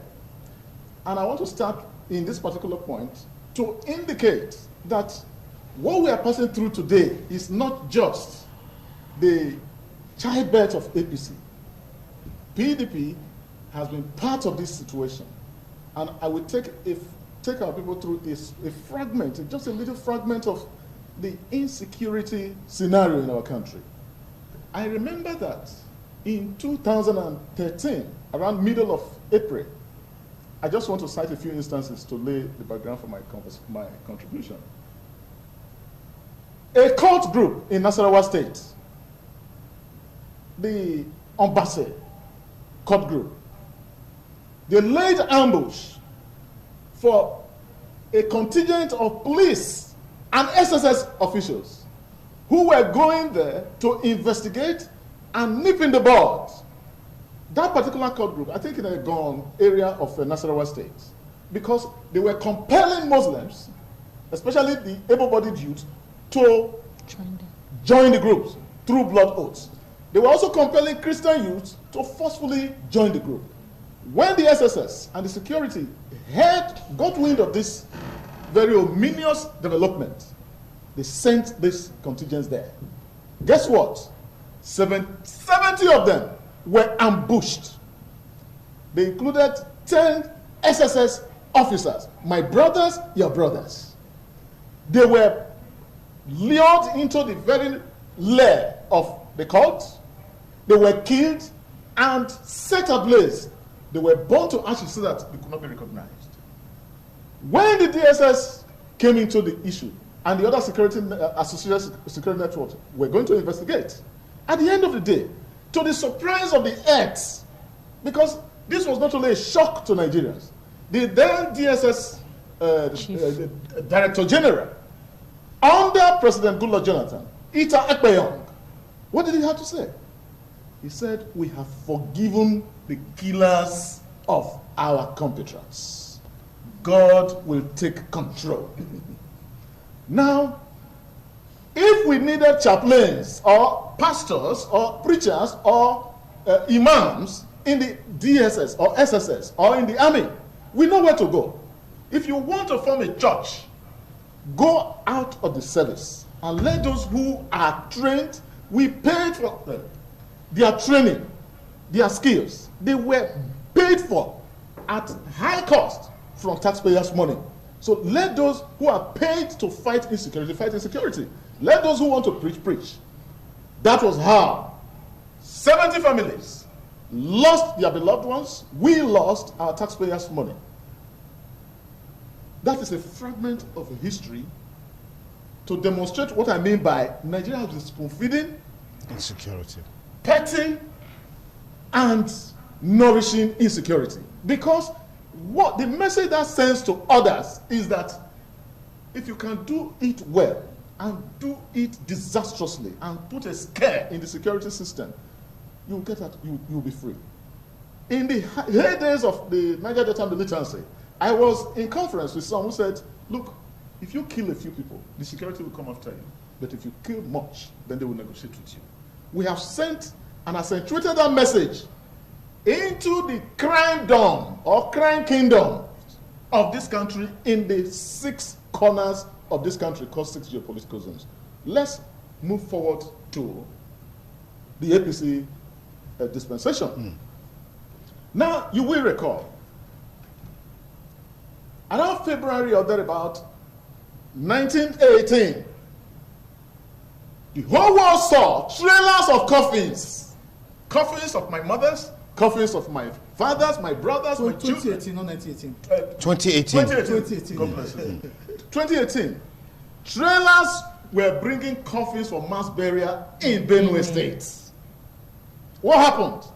And I want to start in this particular point to indicate that what we are passing through today is not just the childbirth of APC. PDP has been part of this situation. And I will take our people through a fragment, just a little fragment of the insecurity scenario in our country. I remember that in 2013, around middle of April, I just want to cite a few instances to lay the background for my contribution. A cult group in Nasarawa State, the Ombase cult group, they laid ambush for a contingent of police and SSS officials who were going there to investigate and nip in the bud. That particular cult group, I think in a Gone area of Nasarawa State, because they were compelling Muslims, especially the able-bodied youth, to join the groups through blood oaths. They were also compelling Christian youth to forcefully join the group. When the SSS and the security got wind of this very ominous development, they sent these contingents there. Guess what? 70 of them were ambushed. They included 10 SSS officers, my brothers, your brothers. They were lured into the very lair of the cult. They were killed and set ablaze. They were burned to ashes so that they could not be recognized. When the DSS came into the issue and the other security associated security networks were going to investigate, at the end of the day, to the surprise of the earth, because this was not only a shock to Nigerians, the then DSS Director General, under President Goodluck Jonathan, Ita Ekpeyong, what did he have to say? He said, we have forgiven the killers of our compatriots. God will take control. Now, if we needed chaplains or pastors or preachers or imams in the DSS or SSS or in the army, we know where to go. If you want to form a church, go out of the service and let those who are trained, we paid for them. Their training, their skills, they were paid for at high cost from taxpayers' money. So let those who are paid to fight insecurity, fight insecurity. Let those who want to preach, preach. That was how 70 families lost their beloved ones. We lost our taxpayers' money. That is a fragment of history to demonstrate what I mean by Nigeria has been spoon-feeding, insecurity, petting, and nourishing insecurity. Because what the message that sends to others is that if you can do it well and do it disastrously and put a scare in the security system, you'll get that, you'll be free. In the heydays of the Niger Delta militancy, I was in conference with someone who said, look, if you kill a few people, the security will come after you. But if you kill much, then they will negotiate with you. We have sent and accentuated that message into the crime dome or crime kingdom of this country in the 6 corners of this country called 6 geopolitical zones. Let's move forward to the APC dispensation. Now, you will recall, around February or thereabout, 1918, the whole world saw trailers of coffins. Coffins of my mothers, coffins of my fathers, my brothers, my children. 2018, not 1918. 2018. 2018. God bless you. 2018. Trailers were bringing coffins for mass burial in Benue State. What happened?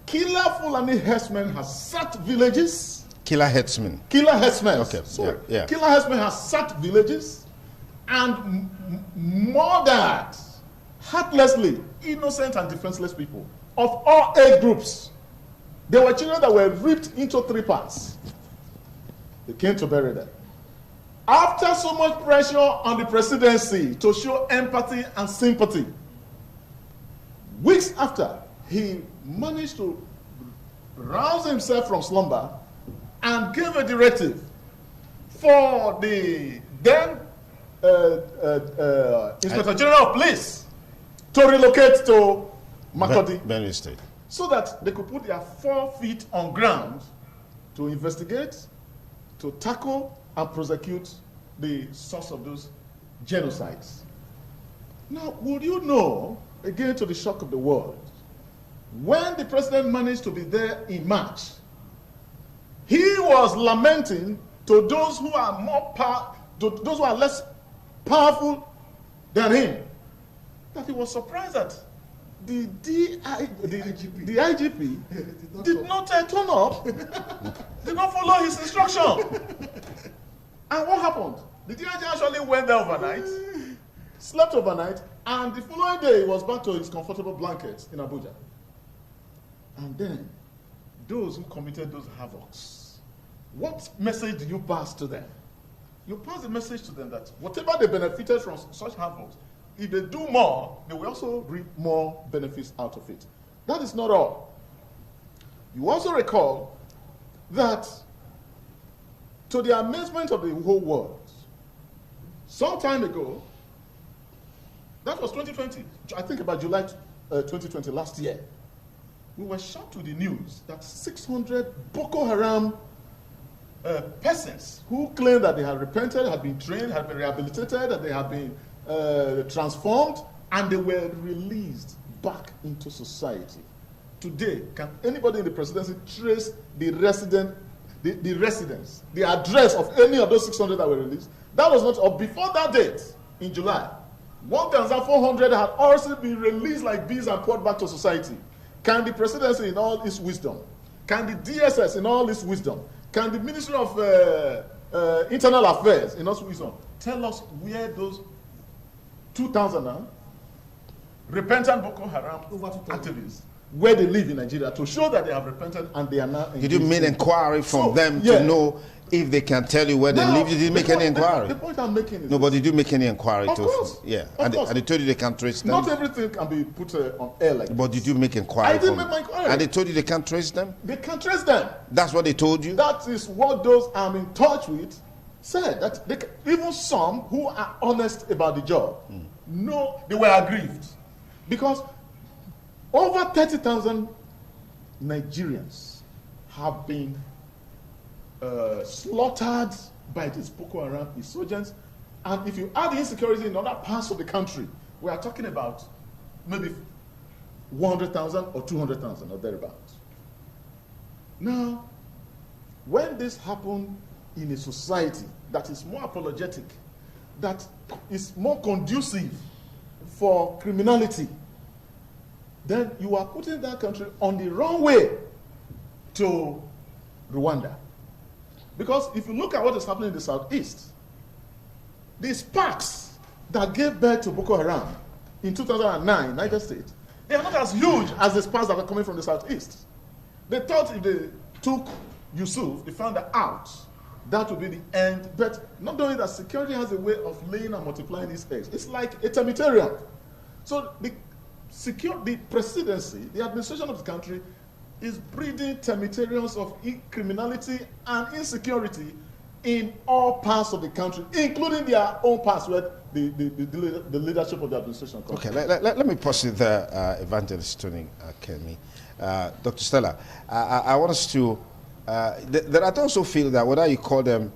Killer Fulani herdsmen has sacked villages. Killer headsmen. Killer herdsmen. Okay. Sorry. Yeah. Killer herdsmen has sacked villages and murdered heartlessly innocent and defenseless people of all age groups. There were children that were ripped into 3 parts. They came to bury them. After so much pressure on the presidency to show empathy and sympathy, weeks after, he managed to rouse himself from slumber and gave a directive for the then Inspector General of Police to relocate to Makurdi, Benue State, so that they could put their 4 feet on ground to investigate, to tackle and prosecute the source of those genocides. Now, would you know, again to the shock of the world, when the president managed to be there in March, he was lamenting to those who are those who are less powerful than him, that he was surprised that the IGP did not turn up, did not follow his instruction. And what happened? The DIG actually went there overnight, slept overnight, and the following day he was back to his comfortable blankets in Abuja. And then, those who committed those havocs, what message do you pass to them? You pass the message to them that whatever they benefited from such havocs, if they do more, they will also reap more benefits out of it. That is not all. You also recall that, to the amazement of the whole world, some time ago, that was 2020, I think about July 2020, last year, we were shocked to the news that 600 Boko Haram persons who claimed that they had repented, had been trained, had been rehabilitated, that they had been transformed, and they were released back into society. Today, can anybody in the presidency trace the residence, the address of any of those 600 that were released? That was not, or before that date, in July, 1,400 had also been released like bees and poured back to society. Can the presidency in all its wisdom, can the DSS in all its wisdom, can the Ministry of Internal Affairs in all its wisdom tell us where those 2,000 now repentant Boko Haram activists, where they live in Nigeria, to show that they have repented and they are now engaged? Did you make inquiry from them to know if they can tell you where they live? You didn't make any inquiry. The point I'm making is... No, but did you make any inquiry? Of course. Yeah. Of course. And they told you they can't trace them? Not everything can be put on air like But this. did you make inquiry? I didn't make my inquiry. And they told you they can't trace them? They can't trace them. That's what they told you? That is what those I'm in touch with said. That they, even some who are honest about the job, no, they were aggrieved. Because over 30,000 Nigerians have been slaughtered by these Boko Haram insurgents. And if you add the insecurity in other parts of the country, we are talking about maybe 100,000 or 200,000 or thereabouts. Now, when this happened in a society that is more apologetic, that is more conducive for criminality, then you are putting that country on the wrong way to Rwanda. Because if you look at what is happening in the southeast, the sparks that gave birth to Boko Haram in 2009, Niger State, they are not as huge as the sparks that are coming from the southeast. They thought if they took Yusuf, they found out that would be the end. But not only that, security has a way of laying and multiplying its eggs. It's like a termitarium. So the presidency, the administration of the country, is breeding termitariums of criminality and insecurity in all parts of the country, including their own parts where the leadership of the administration comes. Okay, let me pause it there, Evangelist Tony Kemi. Dr. Stella, I want us to, that I also feel that whether you call them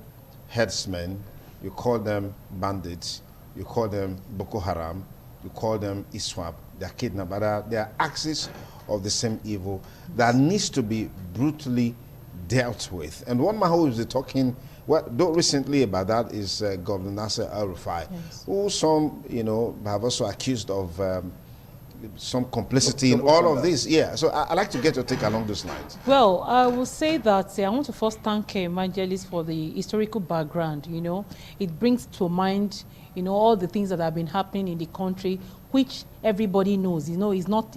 headsmen, you call them bandits, you call them Boko Haram, you call them ISWAP, they're kidnapped, but they are axis of the same evil that needs to be brutally dealt with. And one man who is talking recently about that is Governor Nasser El-Rufai, who some, have also accused of, some complicity in all of this. Yeah, so I'd like to get your take along those lines. Well, I will say that I want to first thank Evangelist for the historical background. You know, it brings to mind, you know, all the things that have been happening in the country, which everybody knows. You know, it's not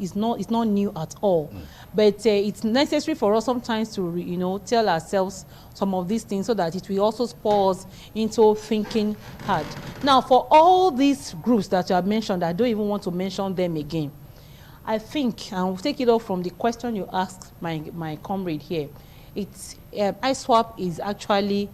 new at all. But it's necessary for us sometimes to, you know, tell ourselves some of these things so that it will also spur us into thinking hard. Now, for all these groups that you have mentioned, I don't even want to mention them again. I think, and we'll take it off from the question you asked my comrade here. It's ISWAP is actually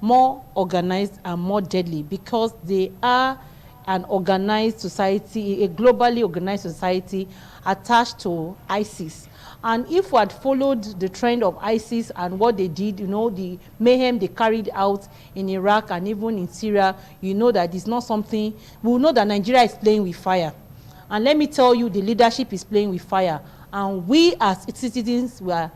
more organized and more deadly because they are an organized society, a globally organized society attached to ISIS. And if we had followed the trend of ISIS and what they did, you know, the mayhem they carried out in Iraq and even in Syria, you know that it's not something, we will know that Nigeria is playing with fire. And let me tell you, the leadership is playing with fire. And we as citizens were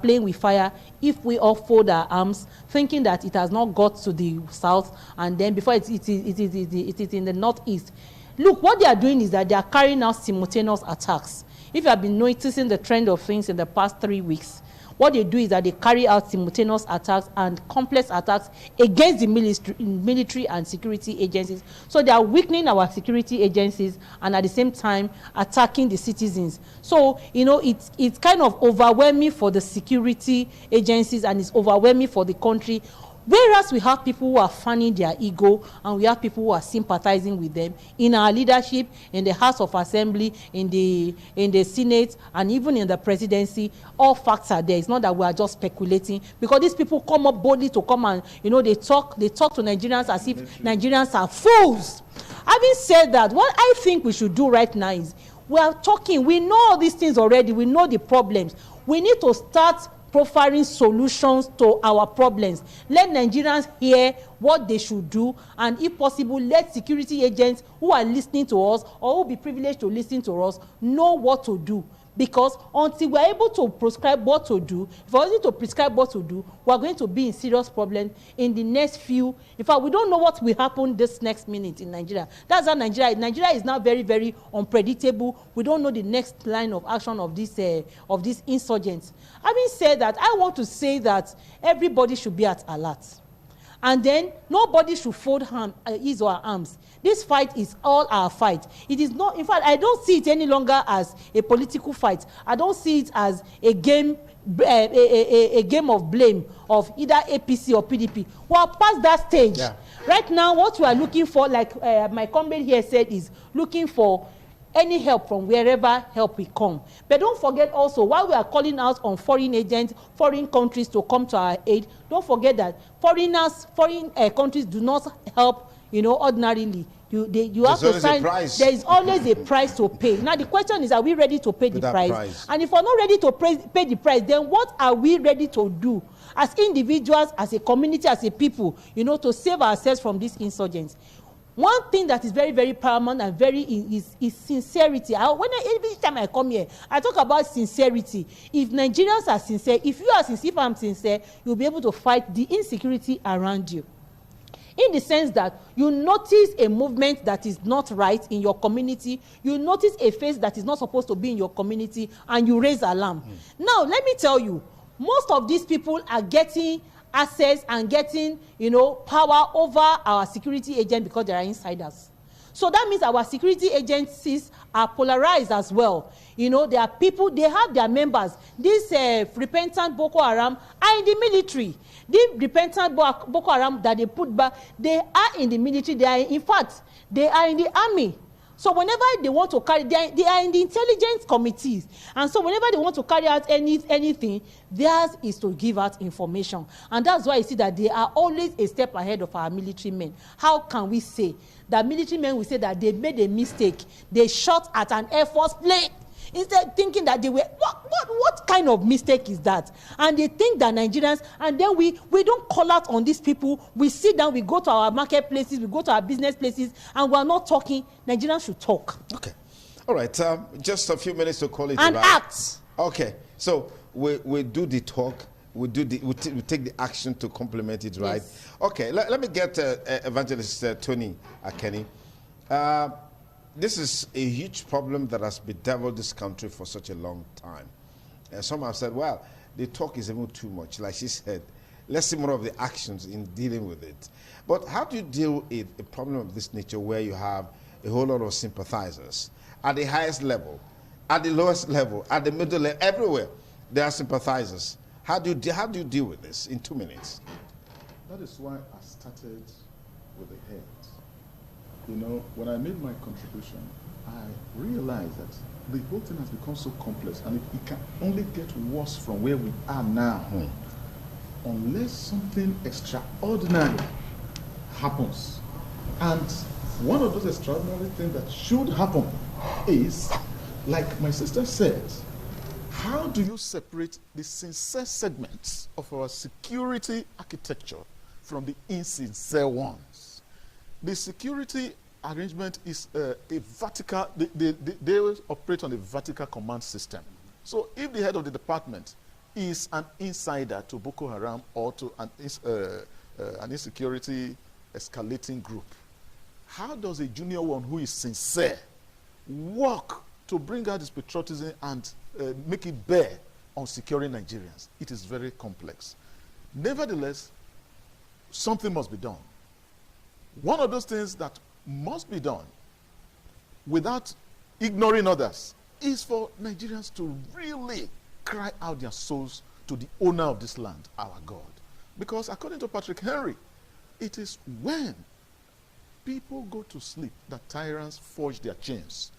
playing with fire if we all fold our arms, thinking that it has not got to the south, and then before it is in the northeast. Look, what they are doing is that they are carrying out simultaneous attacks. If you have been noticing the trend of things in the past 3 weeks, what they do is that they carry out simultaneous attacks and complex attacks against the military and security agencies. So they are weakening our security agencies and at the same time attacking the citizens. So, you know, it's kind of overwhelming for the security agencies and it's overwhelming for the country. Whereas we have people who are fanning their ego and we have people who are sympathizing with them in our leadership, in the House of Assembly, in the Senate, and even in the presidency, all facts are there. It's not that we are just speculating, because these people come up boldly to come and, you know, they talk to Nigerians as if Nigerians are fools. Having said that, what I think we should do right now is we are talking, we know all these things already, we know the problems. We need to start profiling solutions to our problems. Let Nigerians hear what they should do, and if possible, let security agents who are listening to us or who will be privileged to listen to us know what to do. Because until we are able to prescribe what to do, if we are able to prescribe what to do, we are going to be in serious problems in the next few. In fact, we don't know what will happen this next minute in Nigeria. That's how Nigeria is now very, very unpredictable. We don't know the next line of action of these insurgents. Having said that, I want to say that everybody should be at alert. And then nobody should fold his or her arms. This fight is all our fight. It is not, in fact, I don't see it any longer as a political fight. I don't see it as a game of blame of either APC or PDP. We are past that stage. Yeah. Right now, what we are looking for, like my comrade here said, is looking for any help from wherever help will come. But don't forget also, while we are calling out on foreign agents, foreign countries to come to our aid, don't forget that foreign countries do not help, you know, ordinarily. You have to sign. There is always a price to pay. Now the question is, are we ready to pay the price? And if we're not ready to pay the price, then what are we ready to do as individuals, as a community, as a people, you know, to save ourselves from these insurgents? One thing that is very, very paramount and very is sincerity. Every time I come here, I talk about sincerity. If Nigerians are sincere, if you are sincere, if I'm sincere, you'll be able to fight the insecurity around you. In the sense that you notice a movement that is not right in your community, you notice a face that is not supposed to be in your community, and you raise alarm. Now, let me tell you, most of these people are getting access and getting, you know, power over our security agents because they are insiders. So that means our security agencies are polarized as well. You know, there are people, they have their members. These repentant Boko Haram are in the military. These repentant Boko Haram that they put back, they are in the military. They are, in fact, they are in the army. So whenever they want to carry, they are in the intelligence committees. And so whenever they want to carry out anything, theirs is to give out information. And that's why you see that they are always a step ahead of our military men. How can we say that military men will say that they made a mistake? They shot at an Air Force plane. Instead thinking that they were, what kind of mistake is that? And they think that Nigerians, and then we don't call out on these people. We sit down, we go to our marketplaces, we go to our business places, and we are not talking. Nigerians should talk. Okay. All right. Just a few minutes to call it and act. Okay. So we do the talk. We take the action to complement it, right? Yes. Okay. Let me get Evangelist Tony Akeni. this is a huge problem that has bedeviled this country for such a long time. Some have said, well, the talk is even too much. Like she said, let's see more of the actions in dealing with it. But how do you deal with a problem of this nature where you have a whole lot of sympathizers at the highest level, at the lowest level, at the middle level, everywhere there are sympathizers? How do you deal with this in 2 minutes? That is why I started with the head. You know, when I made my contribution, I realized that the whole thing has become so complex, and it can only get worse from where we are now, unless something extraordinary happens. And one of those extraordinary things that should happen is, like my sister said, how do you separate the sincere segments of our security architecture from the insincere ones? The security arrangement is a vertical, they operate on a vertical command system. So if the head of the department is an insider to Boko Haram or to an insecurity escalating group, how does a junior one who is sincere work to bring out his patriotism and make it bear on securing Nigerians? It is very complex. Nevertheless, something must be done. One of those things that must be done without ignoring others is for Nigerians to really cry out their souls to the owner of this land, our God. Because according to Patrick Henry, it is when people go to sleep that tyrants forge their chains.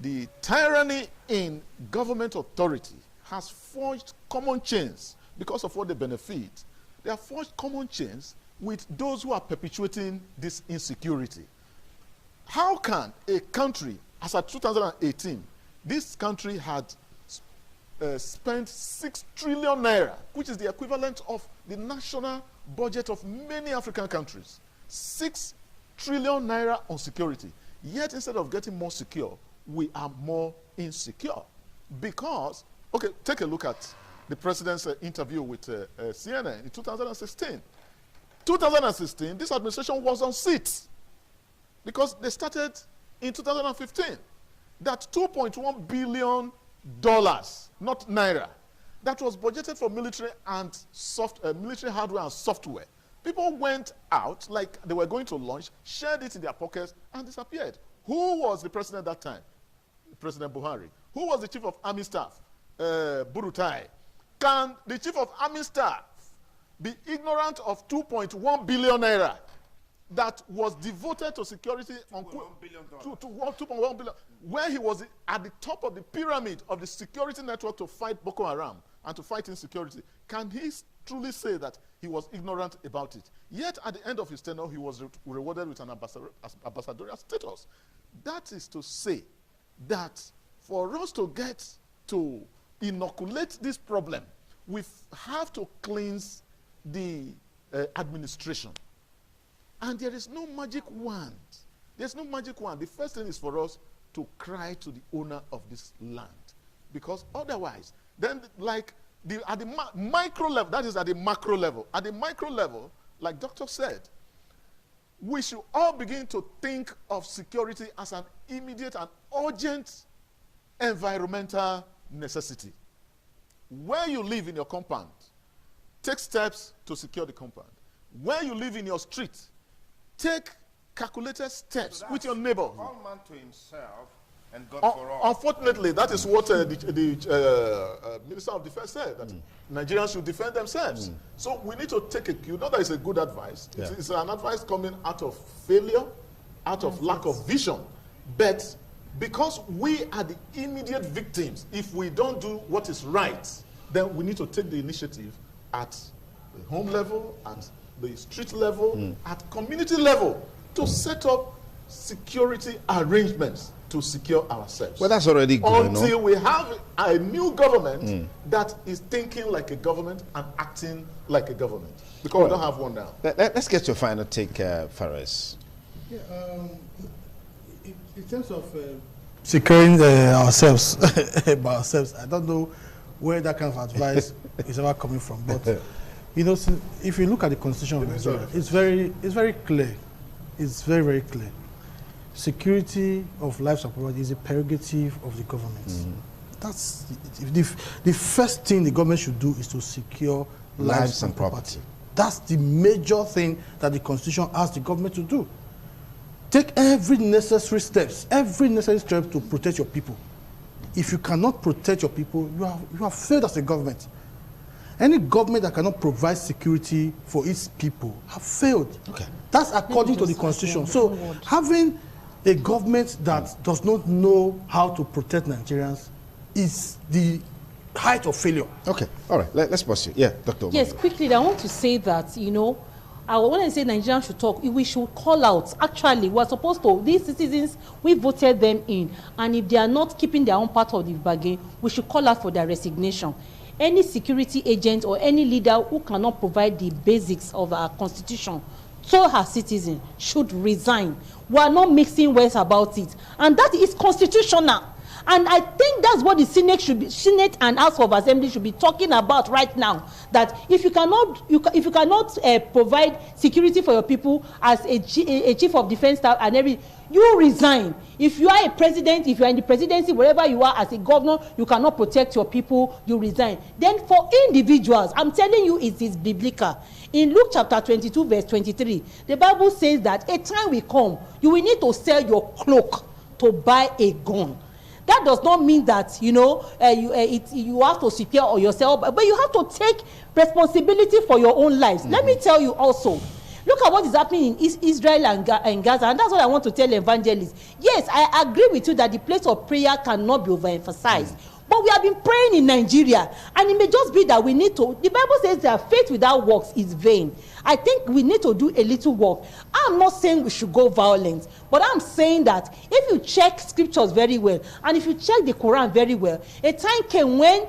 The tyranny in government authority has forged common chains because of what they benefit. They have forged common chains with those who are perpetuating this insecurity. How can a country, as of 2018, this country had spent 6 trillion naira, which is the equivalent of the national budget of many African countries, 6 trillion naira on security. Yet instead of getting more secure, we are more insecure. Because, okay, take a look at the president's interview with CNN in 2016. 2016, this administration was on seat because they started in 2015. That $2.1 billion, not naira, that was budgeted for military and military hardware and software. People went out like they were going to lunch, shared it in their pockets, and disappeared. Who was the president at that time? President Buhari. Who was the chief of army staff? Burutai. Can the chief of army staff be ignorant of 2.1 billion naira that was devoted to security on $2.1 billion, where he was at the top of the pyramid of the security network to fight Boko Haram and to fight insecurity? Can he truly say that he was ignorant about it? Yet at the end of his tenure, he was rewarded with an ambassadorial status. That is to say that for us to get to inoculate this problem, we have to cleanse the administration. And there is no magic wand. There's no magic wand. The first thing is for us to cry to the owner of this land. Because otherwise, then like at the micro level, that is at the macro level. At the micro level, like Doctor said, we should all begin to think of security as an immediate and urgent environmental necessity. Where you live in your compound, take steps to secure the compound. Where you live in your street, take calculated steps with your neighbor. All man to himself and God for all. Unfortunately, that is what the Minister of Defense said, that Nigerians should defend themselves. So we need to take you know that is a good advice. Yeah. It's an advice coming out of failure, out of lack of vision. But because we are the immediate victims, if we don't do what is right, then we need to take the initiative at the home level, at the street level, at community level, to set up security arrangements to secure ourselves. Well, that's already good. Until we have a new government that is thinking like a government and acting like a government. Because we don't have one now. Let's get your final take, Faris. Yeah, in terms of securing ourselves, by ourselves, I don't know where that kind of advice is ever coming from. But you know, if you look at the Constitution of Nigeria, it's very clear. It's very, very clear. security of lives and property is a prerogative of the government. That's the first thing the government should do is to secure lives and property. That's the major thing that the Constitution asks the government to do. Take every necessary step to protect your people. If you cannot protect your people, you have failed as a government. Any government that cannot provide security for its people have failed. Okay. That's according to the Constitution. So having a government that does not know how to protect Nigerians is the height of failure. Okay, all right, let's pause you. Yeah, Dr. Yes, quickly, I want to say that, you know, when I say Nigerians should talk, we should call out. Actually, we're supposed to, these citizens, we voted them in, and if they are not keeping their own part of the bargain, we should call out for their resignation. Any security agent or any leader who cannot provide the basics of our constitution to her citizens should resign. We are not mixing words about it, and that is constitutional. And I think that's what the Senate and House of Assembly should be talking about right now. That if you cannot, provide security for your people as a chief of defense staff and everything, you resign. If you are a president, if you are in the presidency, wherever you are as a governor, you cannot protect your people, you resign. Then for individuals, I'm telling you, it is biblical. In Luke chapter 22, verse 23, the Bible says that a time will come, you will need to sell your cloak to buy a gun. That does not mean that, you know, you have to secure yourself, but you have to take responsibility for your own lives. Let me tell you also, look at what is happening in Israel and Gaza, and that's what I want to tell evangelists. Yes, I agree with you that the place of prayer cannot be overemphasized. But we have been praying in Nigeria, and it may just be that we need to, the Bible says that faith without works is vain. I think we need to do a little work. I'm not saying we should go violent, but I'm saying that if you check scriptures very well, and if you check the Quran very well, a time came when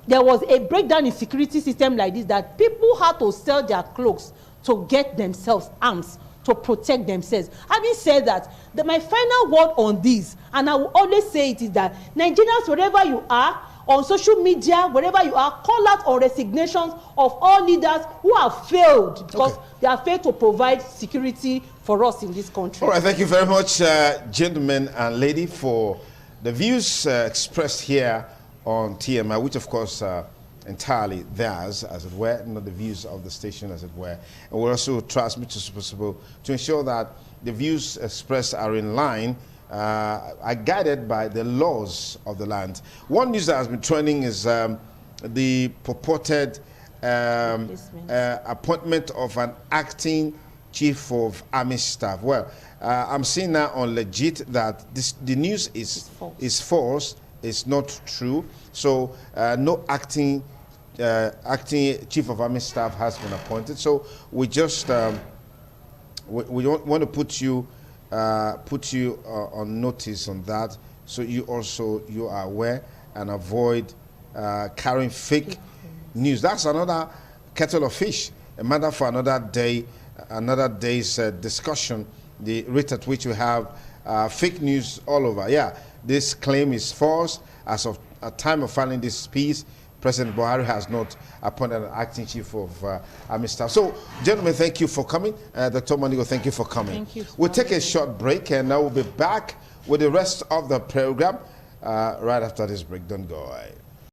there was a breakdown in security system like this, that people had to sell their cloaks to get themselves arms, to protect themselves. Having said that, my final word on this, and I will always say it, is that Nigerians, wherever you are, on social media, wherever you are, call out on resignations of all leaders who have failed, because they have failed to provide security for us in this country. All right, thank you very much, gentlemen and lady, for the views expressed here on TMI, which of course entirely theirs, as it were, not the views of the station, as it were. And we'll also transmit as possible to ensure that the views expressed are in line, are guided by the laws of the land. One news that has been trending is the purported appointment of an acting chief of army staff. Well, I'm seeing now on Legit that the news is false. It's not true. So no acting chief of army staff has been appointed. So we just we want to put you on notice on that, so you are aware and avoid carrying fake news. That's another kettle of fish, a matter for another day, another day's discussion. The rate at which we have fake news all over. Yeah, this claim is false. As of at time of filing this piece, President Buhari has not appointed an acting chief of army staff. So, gentlemen, thank you for coming. Dr. Manigo, thank you for coming. Thank you. We'll take a short break, and I will be back with the rest of the program right after this break. Don't go away.